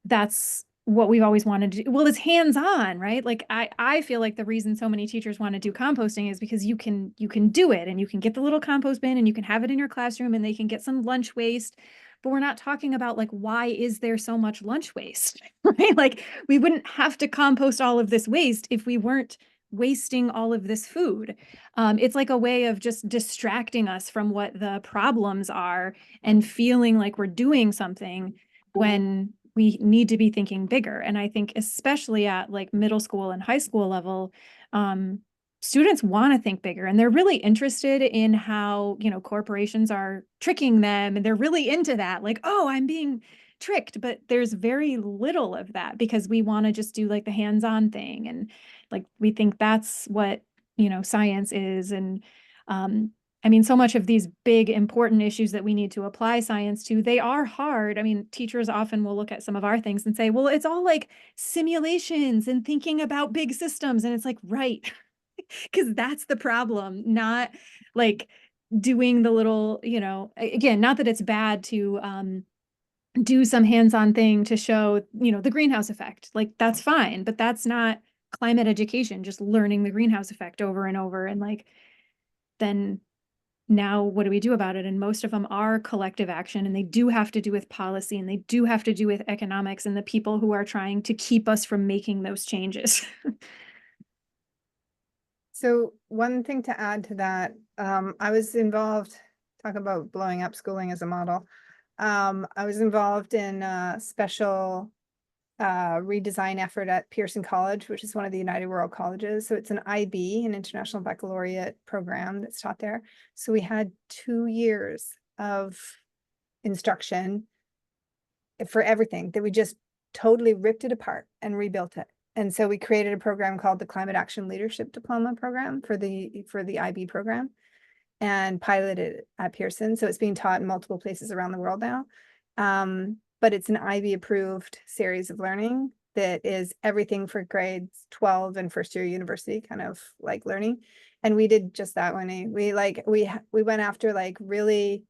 that's what we've always wanted to do. Well, it's hands-on, right? Like I feel like the reason so many teachers want to do composting is because you can do it, and you can get the little compost bin and you can have it in your classroom and they can get some lunch waste. But we're not talking about like, why is there so much lunch waste, right? Like we wouldn't have to compost all of this waste if we weren't wasting all of this food. It's like a way of just distracting us from what the problems are and feeling like we're doing something when we need to be thinking bigger. And I think especially at like middle school and high school level, students want to think bigger, and they're really interested in how, corporations are tricking them. And they're really into that, like, oh, I'm being tricked. But there's very little of that because we want to just do like the hands-on thing. And like, we think that's what, science is. And, I mean, so much of these big, important issues that we need to apply science to, they are hard. I mean, teachers often will look at some of our things and say, well, it's all like simulations and thinking about big systems. And it's like, right, because that's the problem, not like doing the little, again, not that it's bad to do some hands-on thing to show, the greenhouse effect. Like, that's fine, but that's not climate education, just learning the greenhouse effect over and over. And like, then now what do we do about it? And most of them are collective action, and they do have to do with policy, and they do have to do with economics and the people who are trying to keep us from making those changes. So one thing to add to that, I was involved, talk about blowing up schooling as a model. I was involved in a special redesign effort at Pearson College, which is one of the United World Colleges. So it's an IB, an International Baccalaureate program that's taught there. So we had 2 years of instruction for everything that we just totally ripped it apart and rebuilt it. And so we created a program called the Climate Action Leadership Diploma Program for the IB program, and piloted it at Pearson. So it's being taught in multiple places around the world now. But it's an IB approved series of learning that is everything for grades 12 and first year university kind of like learning. And we did just that one. We went after like really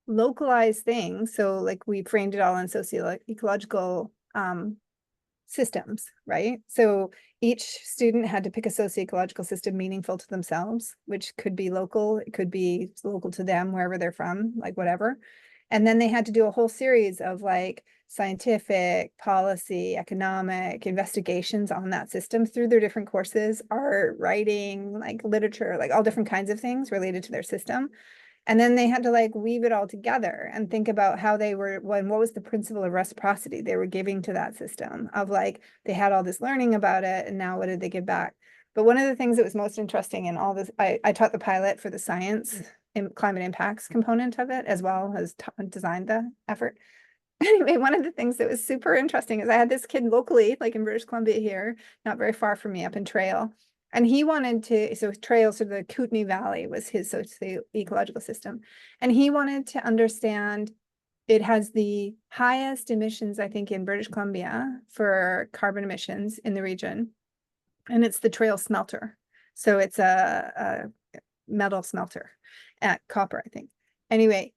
localized things. So like we framed it all in socio-ecological systems, right? So each student had to pick a socio-ecological system meaningful to themselves, which could be local, it could be local to them, wherever they're from, like whatever. And then they had to do a whole series of like scientific, policy, economic investigations on that system through their different courses, art, writing, like literature, like all different kinds of things related to their system. And then they had to like weave it all together and think about how they were, what was the principle of reciprocity they were giving to that system, of like, they had all this learning about it, and now what did they give back? But one of the things that was most interesting in all this, I taught the pilot for the science and climate impacts component of it, as well as designed the effort. Anyway, one of the things that was super interesting is I had this kid locally, like in British Columbia here, not very far from me, up in Trail. And he wanted to, so Trail, so the Kootenay Valley was his socio-ecological system. And he wanted to understand, it has the highest emissions, I think, in British Columbia for carbon emissions in the region. And it's the Trail smelter. So it's a metal smelter at copper, I think. Anyway,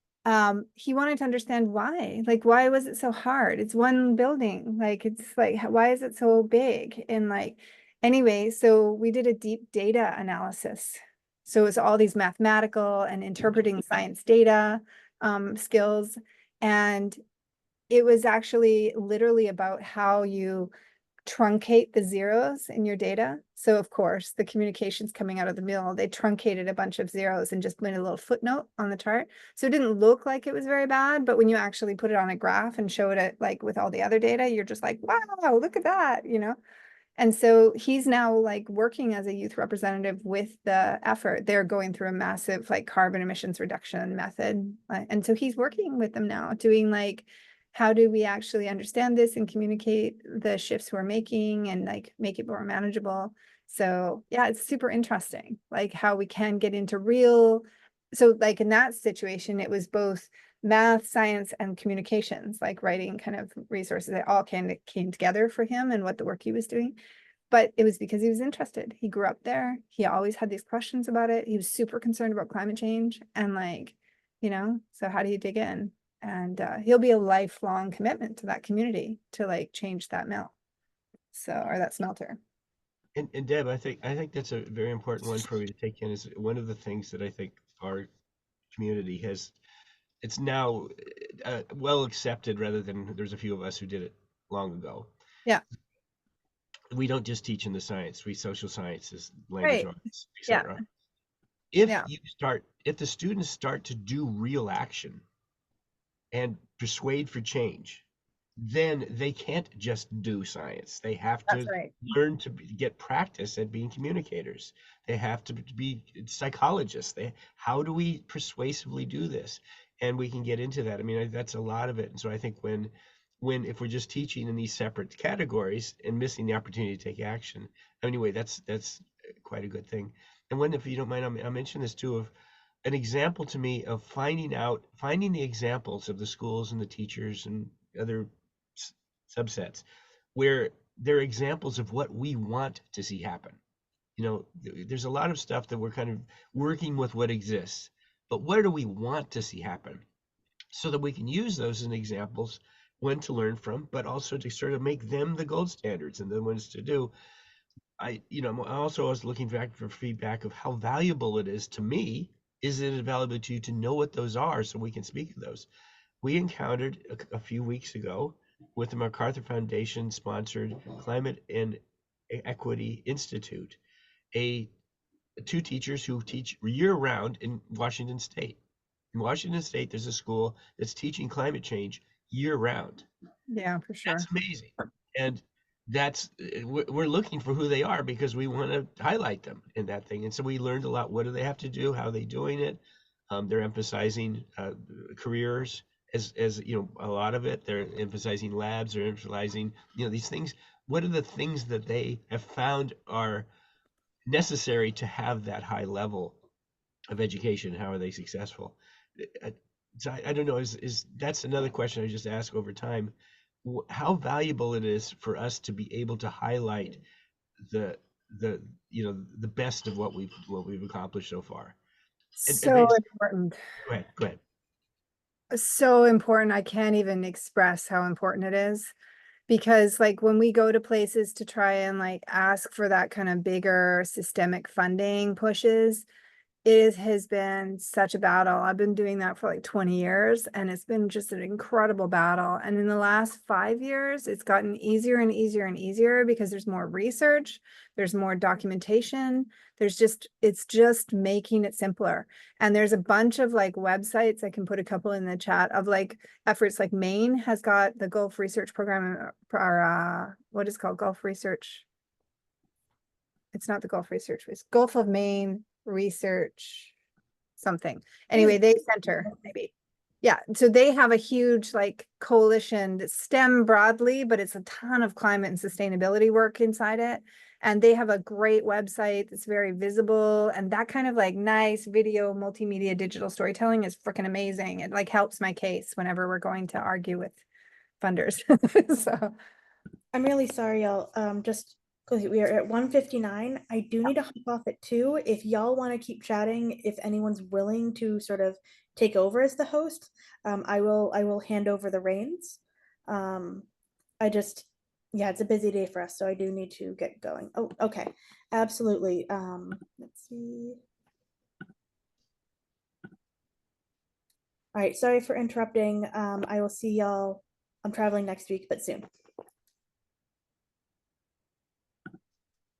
he wanted to understand why, like, why was it so hard? It's one building, like, it's like, why is it so big? And like, anyway, so we did a deep data analysis. So it's all these mathematical and interpreting science data skills. And it was actually literally about how you truncate the zeros in your data. So of course, the communications coming out of the mill, they truncated a bunch of zeros and just made a little footnote on the chart. So it didn't look like it was very bad, but when you actually put it on a graph and showed it like with all the other data, you're just like, wow, look at that, you know? And so he's now like working as a youth representative with the effort. They're going through a massive like carbon emissions reduction method. And so he's working with them now, doing like, how do we actually understand this and communicate the shifts we're making and like make it more manageable? So yeah, it's super interesting, like how we can get into real. So like in that situation, it was both math, science, and communications, like writing kind of resources that all came together for him and what the work he was doing. But it was because he was interested. He grew up there. He always had these questions about it. He was super concerned about climate change and like, so how do you dig in? And he'll be a lifelong commitment to that community to like change that mill. So, or that smelter. And Deb, I think that's a very important one for me to take in. Is one of the things that I think our community has. It's now well accepted, rather than there's a few of us who did it long ago. Yeah. We don't just teach in the science. We social sciences, language Right. arts, Yeah. etc. If Yeah. if the students start to do real action and persuade for change, then they can't just do science. They have to That's right. learn to get practice at being communicators. They have to be psychologists. How do we persuasively do this? And we can get into that. I mean, that's a lot of it. And so I think when if we're just teaching in these separate categories and missing the opportunity to take action, anyway, that's quite a good thing. And when, if you don't mind, I'll mention this too, of an example to me of finding the examples of the schools and the teachers and other subsets where they're examples of what we want to see happen. There's a lot of stuff that we're kind of working with what exists, but what do we want to see happen, so that we can use those as examples, when to learn from, but also to sort of make them the gold standards and the ones to do. I also was looking back for feedback of how valuable it is to me. Is it valuable to you to know what those are so we can speak of those? We encountered a few weeks ago with the MacArthur Foundation sponsored Climate and Equity Institute, two teachers who teach year round in Washington State. In Washington State, there's a school that's teaching climate change year round. Yeah, for sure. That's amazing. And we're looking for who they are because we want to highlight them in that thing. And so we learned a lot. What do they have to do? How are they doing it? They're emphasizing careers as a lot of it. They're emphasizing labs. They're emphasizing these things. What are the things that they have found are necessary to have that high level of education? How are they successful? So I don't know. Is that's another question I just ask over time. How valuable it is for us to be able to highlight the best of what we've accomplished so far. So important. Go ahead. So important. I can't even express how important it is, because like when we go to places to try and like ask for that kind of bigger systemic funding pushes, it has been such a battle. I've been doing that for like 20 years, and it's been just an incredible battle. And in the last 5 years, it's gotten easier and easier and easier because there's more research, there's more documentation, it's just making it simpler. And there's a bunch of like websites, I can put a couple in the chat, of like efforts. Like Maine has got the Gulf Research Program, or what is called Gulf Research. It's not the Gulf Research, it's Gulf of Maine Research something. Anyway, they center maybe. Yeah, so they have a huge like coalition that STEM broadly, but it's a ton of climate and sustainability work inside it. And they have a great website that's very visible, and that kind of like nice video multimedia digital storytelling is freaking amazing. It like helps my case whenever we're going to argue with funders. So I'm really sorry, y'all. Just because we are at 1:59, I do need to hop off at 2. If y'all want to keep chatting, if anyone's willing to sort of take over as the host, I will hand over the reins. Yeah, it's a busy day for us, so I do need to get going. Oh, okay, absolutely. Let's see. All right, sorry for interrupting. I will see y'all. I'm traveling next week, but soon.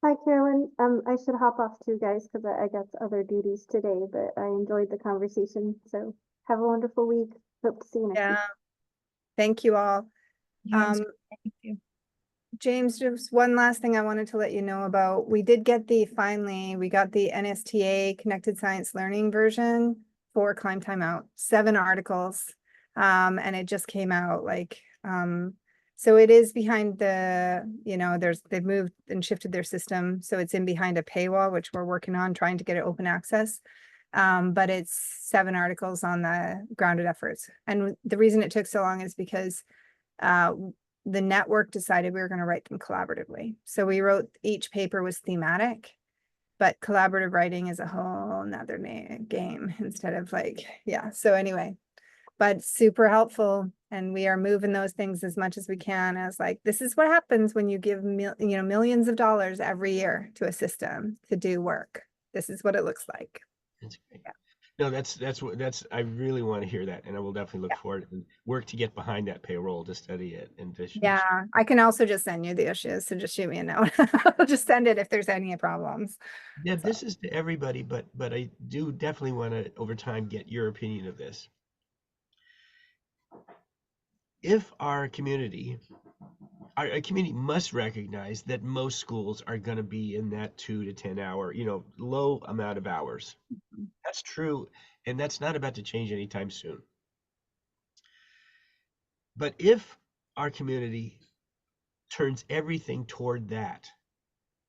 Hi, Carolyn. I should hop off too, guys, because I got other duties today, but I enjoyed the conversation. So have a wonderful week. Hope to see you next week. yeah, thank you all. Yeah, it was great. Thank you. James, just one last thing I wanted to let you know about. We did get finally, we got the NSTA Connected Science Learning version for Climb Timeout, 7 articles. And it just came out so it is behind they've moved and shifted their system. So it's in behind a paywall, which we're working on trying to get it open access. But it's 7 articles on the grounded efforts. And the reason it took so long is because the network decided we were going to write them collaboratively. So we wrote, each paper was thematic, but collaborative writing is a whole nother game instead of so anyway, but super helpful. And we are moving those things as much as we can as this is what happens when you give millions of dollars every year to a system to do work. This is what it looks like. That's great. No, that's I really want to hear that, and I will definitely look forward and work to get behind that payroll to study it and to. Yeah, I can also just send you the issues, so just shoot me a note. I'll just send it if there's any problems. Yeah, this is to everybody, but I do definitely want to over time get your opinion of this. If our community must recognize that most schools are going to be in that 2 to 10 hour, low amount of hours. That's true, and that's not about to change anytime soon. But if our community turns everything toward that,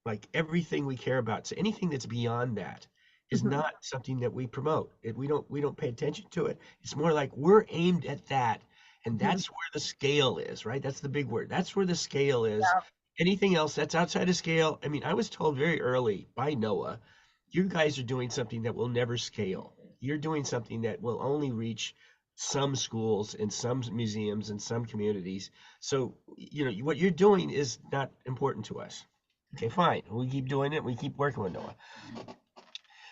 like everything we care about, so anything that's beyond that is not something that we promote. We don't pay attention to it. It's more like we're aimed at that. And that's where the scale is, right? That's the big word. That's where the scale is. Yeah. Anything else that's outside of scale. I mean, I was told very early by NOAA, you guys are doing something that will never scale. You're doing something that will only reach some schools and some museums and some communities. So, what you're doing is not important to us. Okay, fine. We keep doing it. We keep working with NOAA.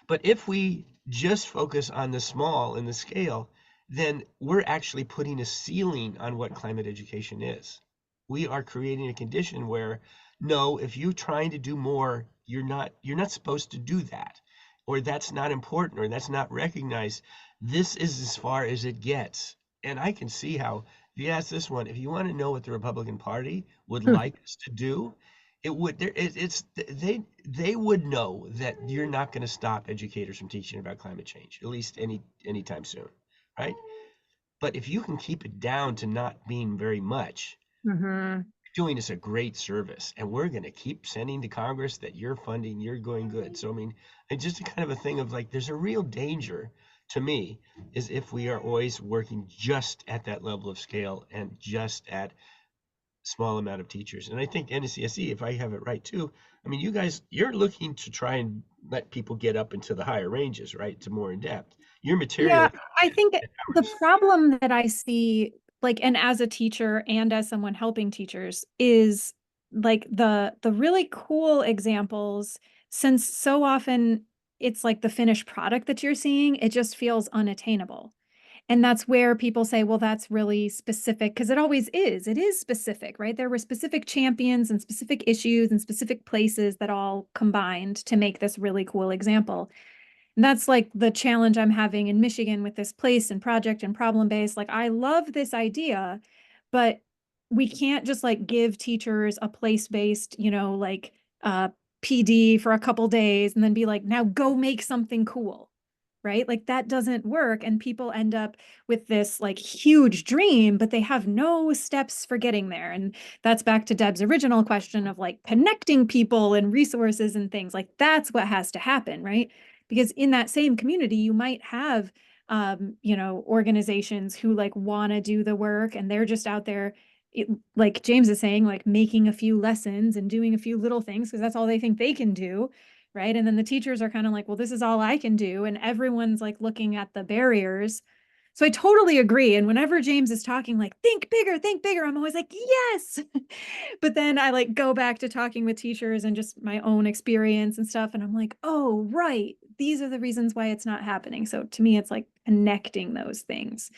But if we just focus on the small and the scale, then we're actually putting a ceiling on what climate education is. We are creating a condition where, no, if you're trying to do more, you're not supposed to do that, or that's not important, or that's not recognized. This is as far as it gets. And I can see how, if you ask this one, if you want to know what the Republican Party would like us to do, they would know that you're not going to stop educators from teaching about climate change, at least anytime soon. Right? But if you can keep it down to not being very much, you're doing us a great service. And we're going to keep sending to Congress that you're funding, you're going good. So, I mean, it's just a kind of a thing of there's a real danger to me is if we are always working just at that level of scale and just at small amount of teachers. And I think NSCSE, if I have it right too, I mean, you guys, you're looking to try and let people get up into the higher ranges, right? To more in depth. Your material. Yeah, I think the problem that I see, and as a teacher and as someone helping teachers, is the really cool examples, since so often it's the finished product that you're seeing, it just feels unattainable. And that's where people say, well, that's really specific, because it always is. It is specific, right? There were specific champions and specific issues and specific places that all combined to make this really cool example. And that's the challenge I'm having in Michigan with this place and project and problem-based. I love this idea, but we can't just give teachers a place-based, PD for a couple days and then be now go make something cool, right? That doesn't work. And people end up with this huge dream, but they have no steps for getting there. And that's back to Deb's original question of connecting people and resources and things. That's what has to happen, right? Because in that same community, you might have, organizations who want to do the work and they're just out there, like James is saying, making a few lessons and doing a few little things because that's all they think they can do. Right. And then the teachers are kind of well, this is all I can do. And everyone's looking at the barriers. So I totally agree. And whenever James is talking, think bigger, I'm always yes. But then I go back to talking with teachers and just my own experience and stuff. And I'm oh, right. These are the reasons why it's not happening. So to me, it's connecting those things.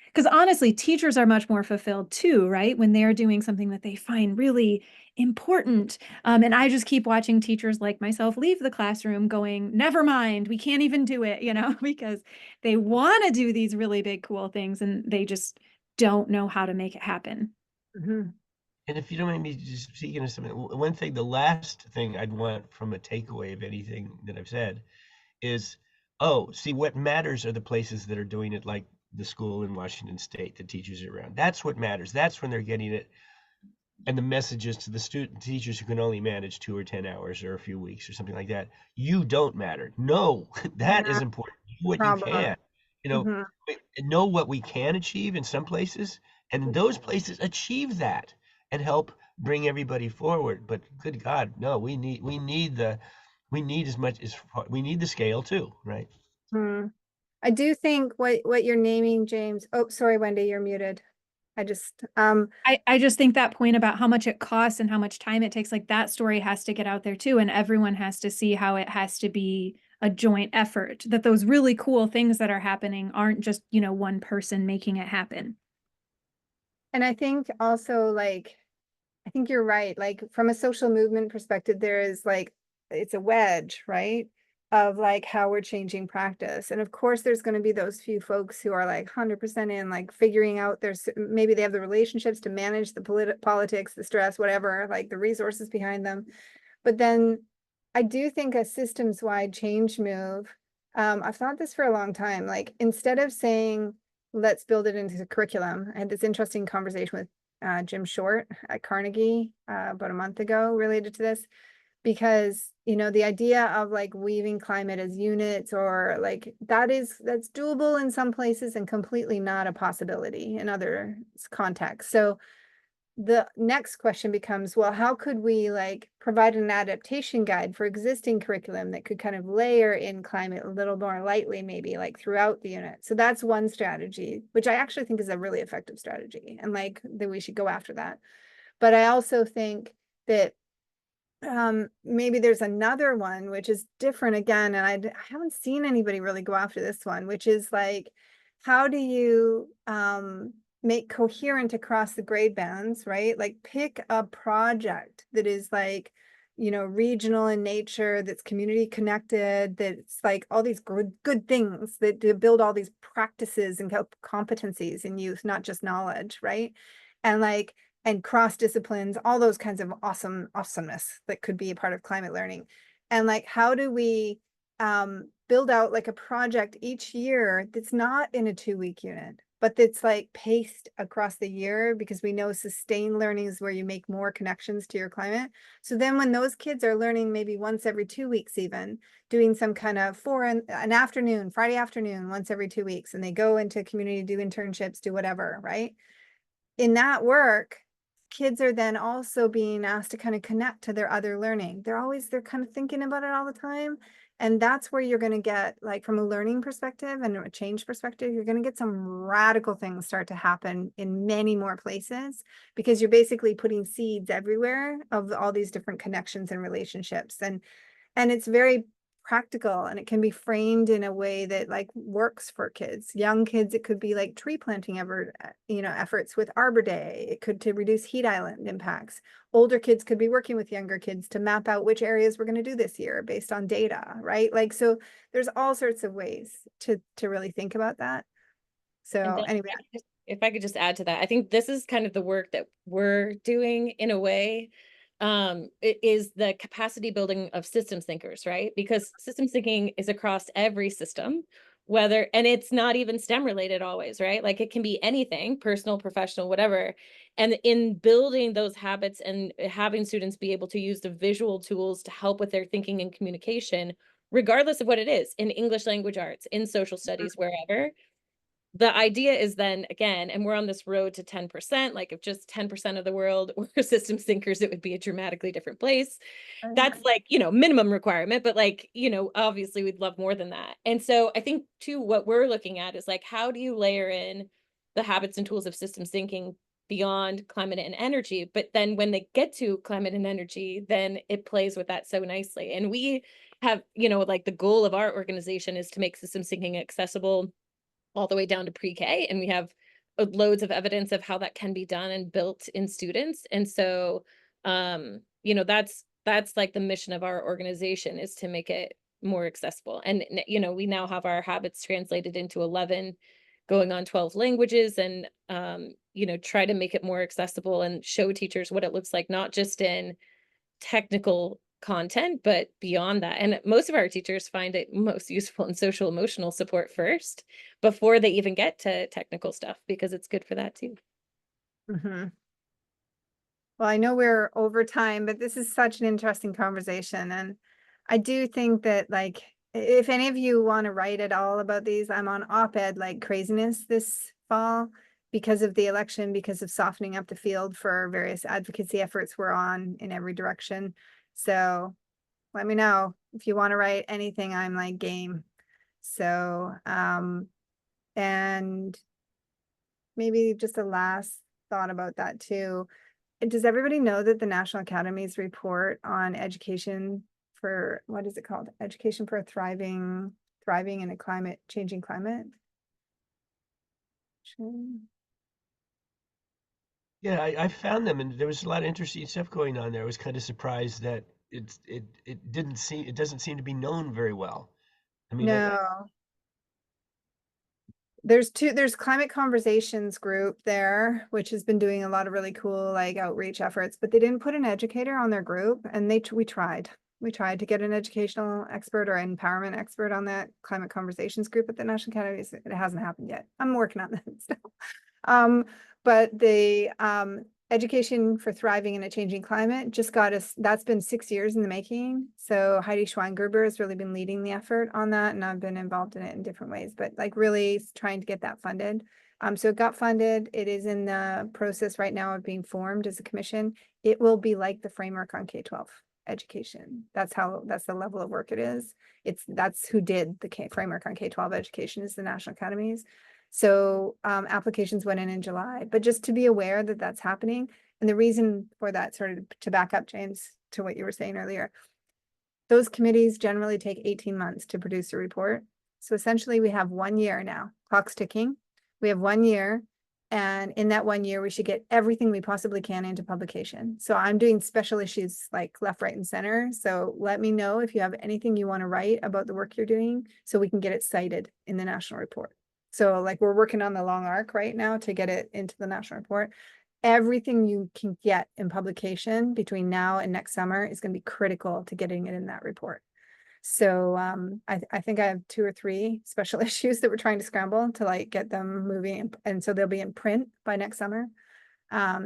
Because honestly, teachers are much more fulfilled too, right? When they're doing something that they find really important. And I just keep watching teachers like myself leave the classroom going, never mind, we can't even do it, because they want to do these really big, cool things and they just don't know how to make it happen. And if you don't mind me just speaking of something, one thing, the last thing I'd want from a takeaway of anything that I've said is, oh, see, what matters are the places that are doing it, like the school in Washington State, the teachers are around. That's what matters. That's when they're getting it. And the messages to the student teachers who can only manage 2 or 10 hours or a few weeks or something like that. You don't matter. No, that is important. Do what you Problem. can. You know, Mhm. know what we can achieve in some places, and those places achieve that and help bring everybody forward. But good God, no, we need as much as we need the scale too, right? Hmm. I do think what you're naming, James. Oh, sorry, Wendy, you're muted. I just I just think that point about how much it costs and how much time it takes, like that story has to get out there too. And everyone has to see how it has to be a joint effort, that those really cool things that are happening aren't just, one person making it happen. and I think also like I think you're right. Like from a social movement perspective, there is like it's a wedge, right? Of like how we're changing practice. And of course, there's going to be those few folks who are like 100% in, like figuring out there's maybe they have the relationships to manage the politics, the stress, whatever, like the resources behind them. But then I do think a systems-wide change move. I've thought this for a long time. Like instead of saying, let's build it into the curriculum, I had this interesting conversation with Jim Short at Carnegie about a month ago related to this, because the idea of like weaving climate as units or like that's doable in some places and completely not a possibility in other contexts. So the next question becomes, well, how could we like provide an adaptation guide for existing curriculum that could kind of layer in climate a little more lightly, maybe like throughout the unit? So that's one strategy, which I actually think is a really effective strategy, and like that we should go after that. But I also think that maybe there's another one which is different again, and I haven't seen anybody really go after this one, which is like, how do you make coherent across the grade bands, right? Like pick a project that is like, regional in nature, that's community connected, that's like all these good things that to build all these practices and competencies in youth, not just knowledge, right? And like, and cross disciplines, all those kinds of awesomeness that could be a part of climate learning. And like, how do we build out like a project each year that's not in a 2-week unit, but that's like paced across the year, because we know sustained learning is where you make more connections to your climate. So then when those kids are learning maybe once every 2 weeks, even doing some kind of an afternoon, Friday afternoon, once every 2 weeks, and they go into community, do internships, do whatever, right? In that work, kids are then also being asked to kind of connect to their other learning. They're kind of thinking about it all the time. And that's where you're going to get, like, from a learning perspective and a change perspective, you're going to get some radical things start to happen in many more places, because you're basically putting seeds everywhere of all these different connections and relationships. And it's very practical, and it can be framed in a way that like works for kids. Young kids, it could be like tree planting efforts with Arbor Day. It could to reduce heat island impacts. Older kids could be working with younger kids to map out which areas we're going to do this year based on data, right? Like, so there's all sorts of ways to really think about that. So And then anyway, if I could just add to that, I think this is kind of the work that we're doing in a way. It is the capacity building of systems thinkers, right? Because systems thinking is across every system, and it's not even STEM related always, right? Like it can be anything, personal, professional, whatever. And in building those habits and having students be able to use the visual tools to help with their thinking and communication, regardless of what it is, in English language arts, in social studies, wherever. The idea is then, again, and we're on this road to 10%, like if just 10% of the world were systems thinkers, it would be a dramatically different place. That's like, minimum requirement, but like, obviously we'd love more than that. And so I think too, what we're looking at is like, how do you layer in the habits and tools of systems thinking beyond climate and energy? But then when they get to climate and energy, then it plays with that so nicely. And we have, like the goal of our organization is to make systems thinking accessible all the way down to pre-K, and we have loads of evidence of how that can be done and built in students. And so that's like the mission of our organization, is to make it more accessible. And we now have our habits translated into 11 going on 12 languages, and try to make it more accessible and show teachers what it looks like, not just in technical content, but beyond that. And most of our teachers find it most useful in social emotional support first before they even get to technical stuff, because it's good for that too. Mhm. Well, I know we're over time, but this is such an interesting conversation. And I do think that, like, if any of you want to write at all about these, I'm on op-ed like craziness this fall because of the election, because of softening up the field for various advocacy efforts we're on in every direction. So let me know if you want to write anything. I'm like game. So, and maybe just a last thought about that too. Does everybody know that the National Academy's report on education for, what is it called? Education for a thriving in a changing climate? Yeah, I found them, and there was a lot of interesting stuff going on there. I was kind of surprised that it doesn't seem to be known very well. I mean, No. There's Climate Conversations group there, which has been doing a lot of really cool like outreach efforts, but they didn't put an educator on their group, and we tried. We tried to get an educational expert or empowerment expert on that Climate Conversations group at the National Academy. It hasn't happened yet. I'm working on that still. But the Education for Thriving in a Changing Climate just got us, that's been 6 years in the making. So Heidi Schweingerber has really been leading the effort on that, and I've been involved in it in different ways, but like really trying to get that funded. So it got funded. It is in the process right now of being formed as a commission. It will be like the framework on K-12 education. That's the level of work it is. That's who did the framework on K-12 education, is the National Academies. So applications went in July, but just to be aware that that's happening. And the reason for that, sort of to back up, James, to what you were saying earlier, those committees generally take 18 months to produce a report. So essentially we have 1 year now, clock's ticking. We have 1 year, and in that 1 year, we should get everything we possibly can into publication. So I'm doing special issues like left, right, and center. So let me know if you have anything you want to write about the work you're doing so we can get it cited in the national report. So like we're working on the long arc right now to get it into the national report. Everything you can get in publication between now and next summer is going to be critical to getting it in that report. So I think I have 2 or 3 special issues that we're trying to scramble to like get them moving, and so they'll be in print by next summer.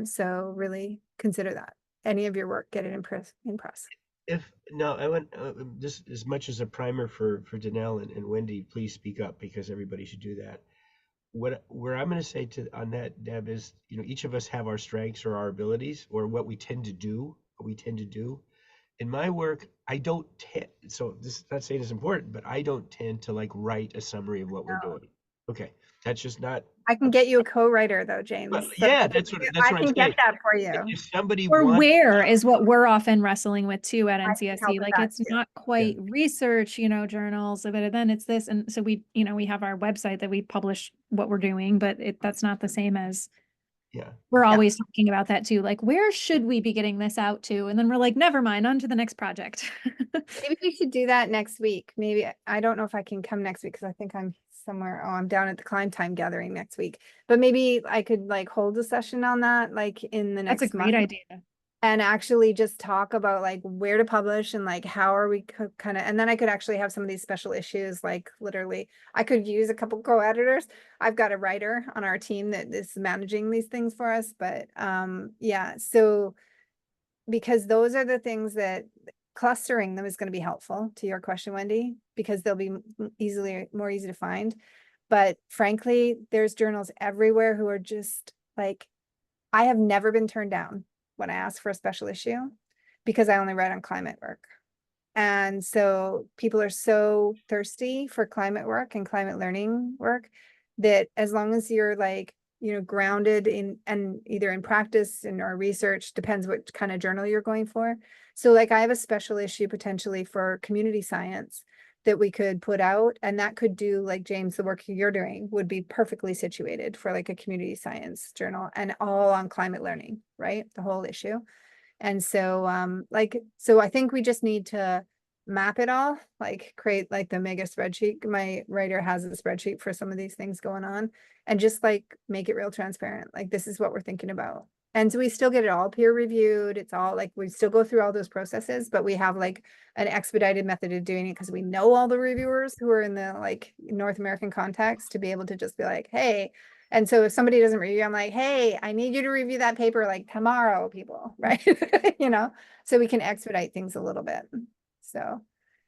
So really consider that. Any of your work, get it in press. I want just as much as a primer for Danelle and Wendy, please speak up, because everybody should do that. Where I'm going to say on that, Deb, is, each of us have our strengths or our abilities or what we tend to do. In my work, I don't so this is not saying it's important, but I don't tend to like write a summary of what we're doing. Okay, that's just not. I can get you a co-writer though, James. Well, So yeah, that's what I I'm can saying. get that for you. If somebody Or wants, where is what we're often wrestling with too at I can help NCSC. with Like that it's too. not quite research, journals, but then it's this. And so we have our website that we publish what we're doing, but that's not the same as we're always talking about that too. Like, where should we be getting this out to? And then we're like, never mind, on to the next project. Maybe we should do that next week. Maybe, I don't know if I can come next week because I think I'm somewhere. Oh, I'm down at the Climb Time gathering next week. But maybe I could like hold a session on that like in the That's next a great month. idea. And actually just talk about like where to publish and like how are we kind of, and then I could actually have some of these special issues, like literally I could use a couple co-editors. I've got a writer on our team that is managing these things for us, but yeah, so because those are the things that clustering them is going to be helpful to your question, Wendy, because they'll be more easy to find. But frankly, there's journals everywhere who are just like, I have never been turned down when I ask for a special issue because I only write on climate work. And so people are so thirsty for climate work and climate learning work that as long as you're like, grounded in and either in practice and or research, depends what kind of journal you're going for. So like I have a special issue potentially for community science that we could put out, and that could do like James, the work you're doing would be perfectly situated for like a community science journal and all on climate learning, right? The whole issue. And so so I think we just need to map it all, like create like the mega spreadsheet. My writer has a spreadsheet for some of these things going on, and just like make it real transparent. Like, this is what we're thinking about. And so we still get it all peer reviewed. It's all like, we still go through all those processes, but we have like an expedited method of doing it because we know all the reviewers who are in the like North American context, to be able to just be like, hey. And so if somebody doesn't review, I'm like, hey, I need you to review that paper like tomorrow, people, right? You know, so we can expedite things a little bit. So,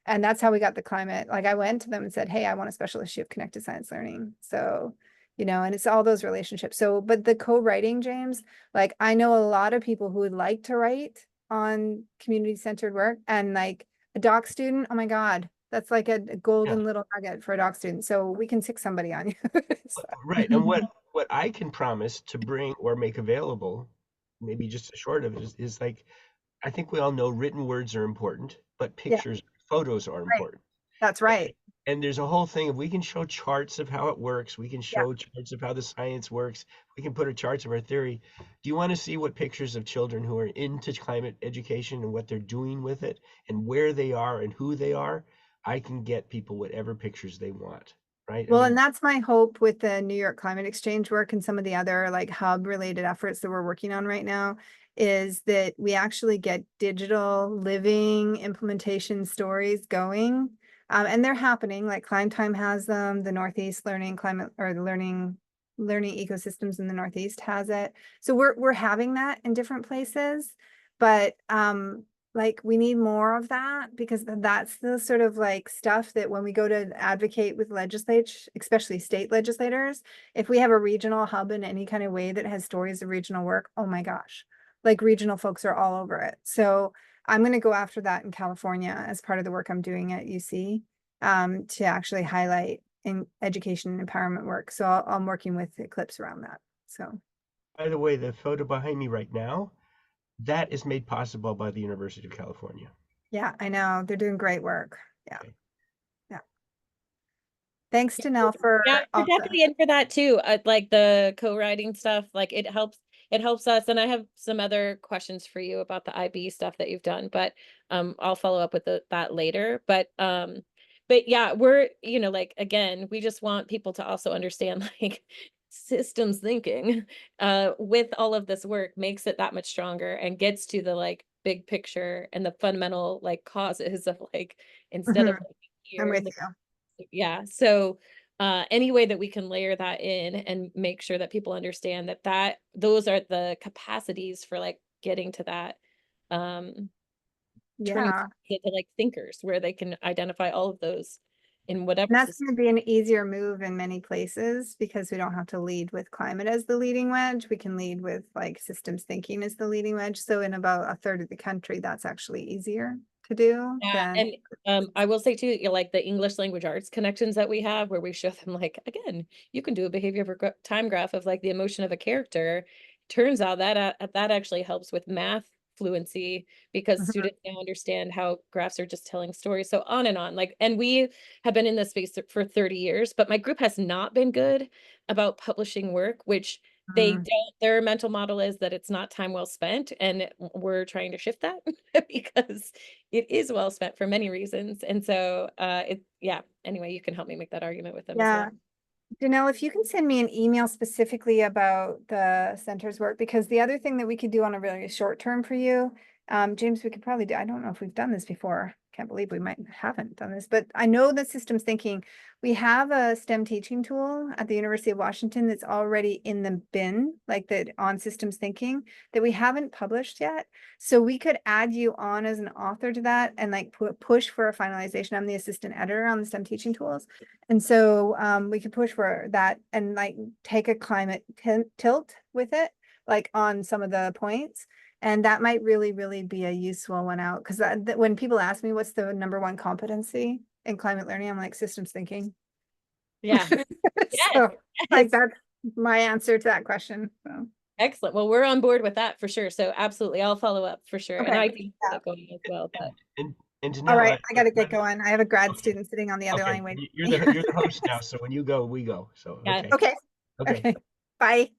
and that's how we got the climate. Like, I went to them and said, hey, I want a special issue of connected science learning. So, you know, and it's all those relationships. So, but the co-writing, James, like, I know a lot of people who would like to write on community-centered work, and like a doc student, oh my God, that's like a golden little nugget for a doc student. So we can stick somebody on you. So. Right. And what I can promise to bring or make available, maybe just a short of it, is like, I think we all know written words are important, but pictures, photos are important. That's right. And there's a whole thing, if we can show charts of how it works, we can show charts of how the science works, we can put a charts of our theory. Do you want to see what pictures of children who are into climate education and what they're doing with it and where they are and who they are? I can get people whatever pictures they want, right? Well, and that's my hope with the New York Climate Exchange work and some of the other like hub related efforts that we're working on right now, is that we actually get digital living implementation stories going. And they're happening, like Climb Time has them, the Northeast Learning Climate, or the Learning Ecosystems in the Northeast has it. So we're having that in different places, but like, we need more of that, because that's the sort of like stuff that when we go to advocate with legislators, especially state legislators, if we have a regional hub in any kind of way that has stories of regional work, oh my gosh, like regional folks are all over it. So I'm going to go after that in California as part of the work I'm doing at UC, to actually highlight in education and empowerment work. So I'm working with Eclipse around that. So, by the way, the photo behind me right now, that is made possible by the University of California. yeah, I know they're doing great work. Yeah. Okay. Yeah. Thanks to Nell for Yeah, we're definitely in for that too. Like the co-writing stuff, like it helps us. And I have some other questions for you about the IB stuff that you've done, but I'll follow up with that later. But yeah, we're, you know, like, again, we just want people to also understand like systems thinking with all of this work makes it that much stronger and gets to the like big picture and the fundamental like causes of like, instead of like, I'm here, with you. yeah. So any way that we can layer that in and make sure that people understand that those are the capacities for like getting to that turning Yeah. into like thinkers, where they can identify all of those in whatever And that's system. going to be an easier move in many places, because we don't have to lead with climate as the leading wedge. We can lead with like systems thinking as the leading wedge. So in about a third of the country, that's actually easier to do than. And I will say too, you know, like the English language arts connections that we have, where we show them like, again, you can do a behavior time graph of like the emotion of a character. Turns out that that actually helps with math fluency, because students now understand how graphs are just telling stories. So on and on. Like, and we have been in this space for 30 years, but my group has not been good about publishing work, which they don't. Their mental model is that it's not time well spent, and we're trying to shift that because it is well spent for many reasons. And so anyway, you can help me make that argument with them as well. Janelle, if you can send me an email specifically about the center's work, because the other thing that we could do on a really short term for you, James, we could probably do, I don't know if we've done this before. Can't believe we haven't done this, but I know that systems thinking, we have a STEM teaching tool at the University of Washington that's already in the bin, like that on systems thinking, that we haven't published yet. So we could add you on as an author to that and like push for a finalization. I'm the assistant editor on the STEM teaching tools. And so we could push for that and like take a climate tilt with it, like on some of the points. And that might really, really be a useful one out. Because when people ask me what's the #1 competency in climate learning, I'm like, systems thinking. Yeah. So like that's my answer to that question. So. Excellent. Well, we're on board with that for sure. So absolutely, I'll follow up for sure. Okay. And I think that going as well. But And Janelle, all right, I got to get going. I have a grad student sitting on the other line waiting. You're the host now, so when you go, we go. So Yeah. Okay. Bye.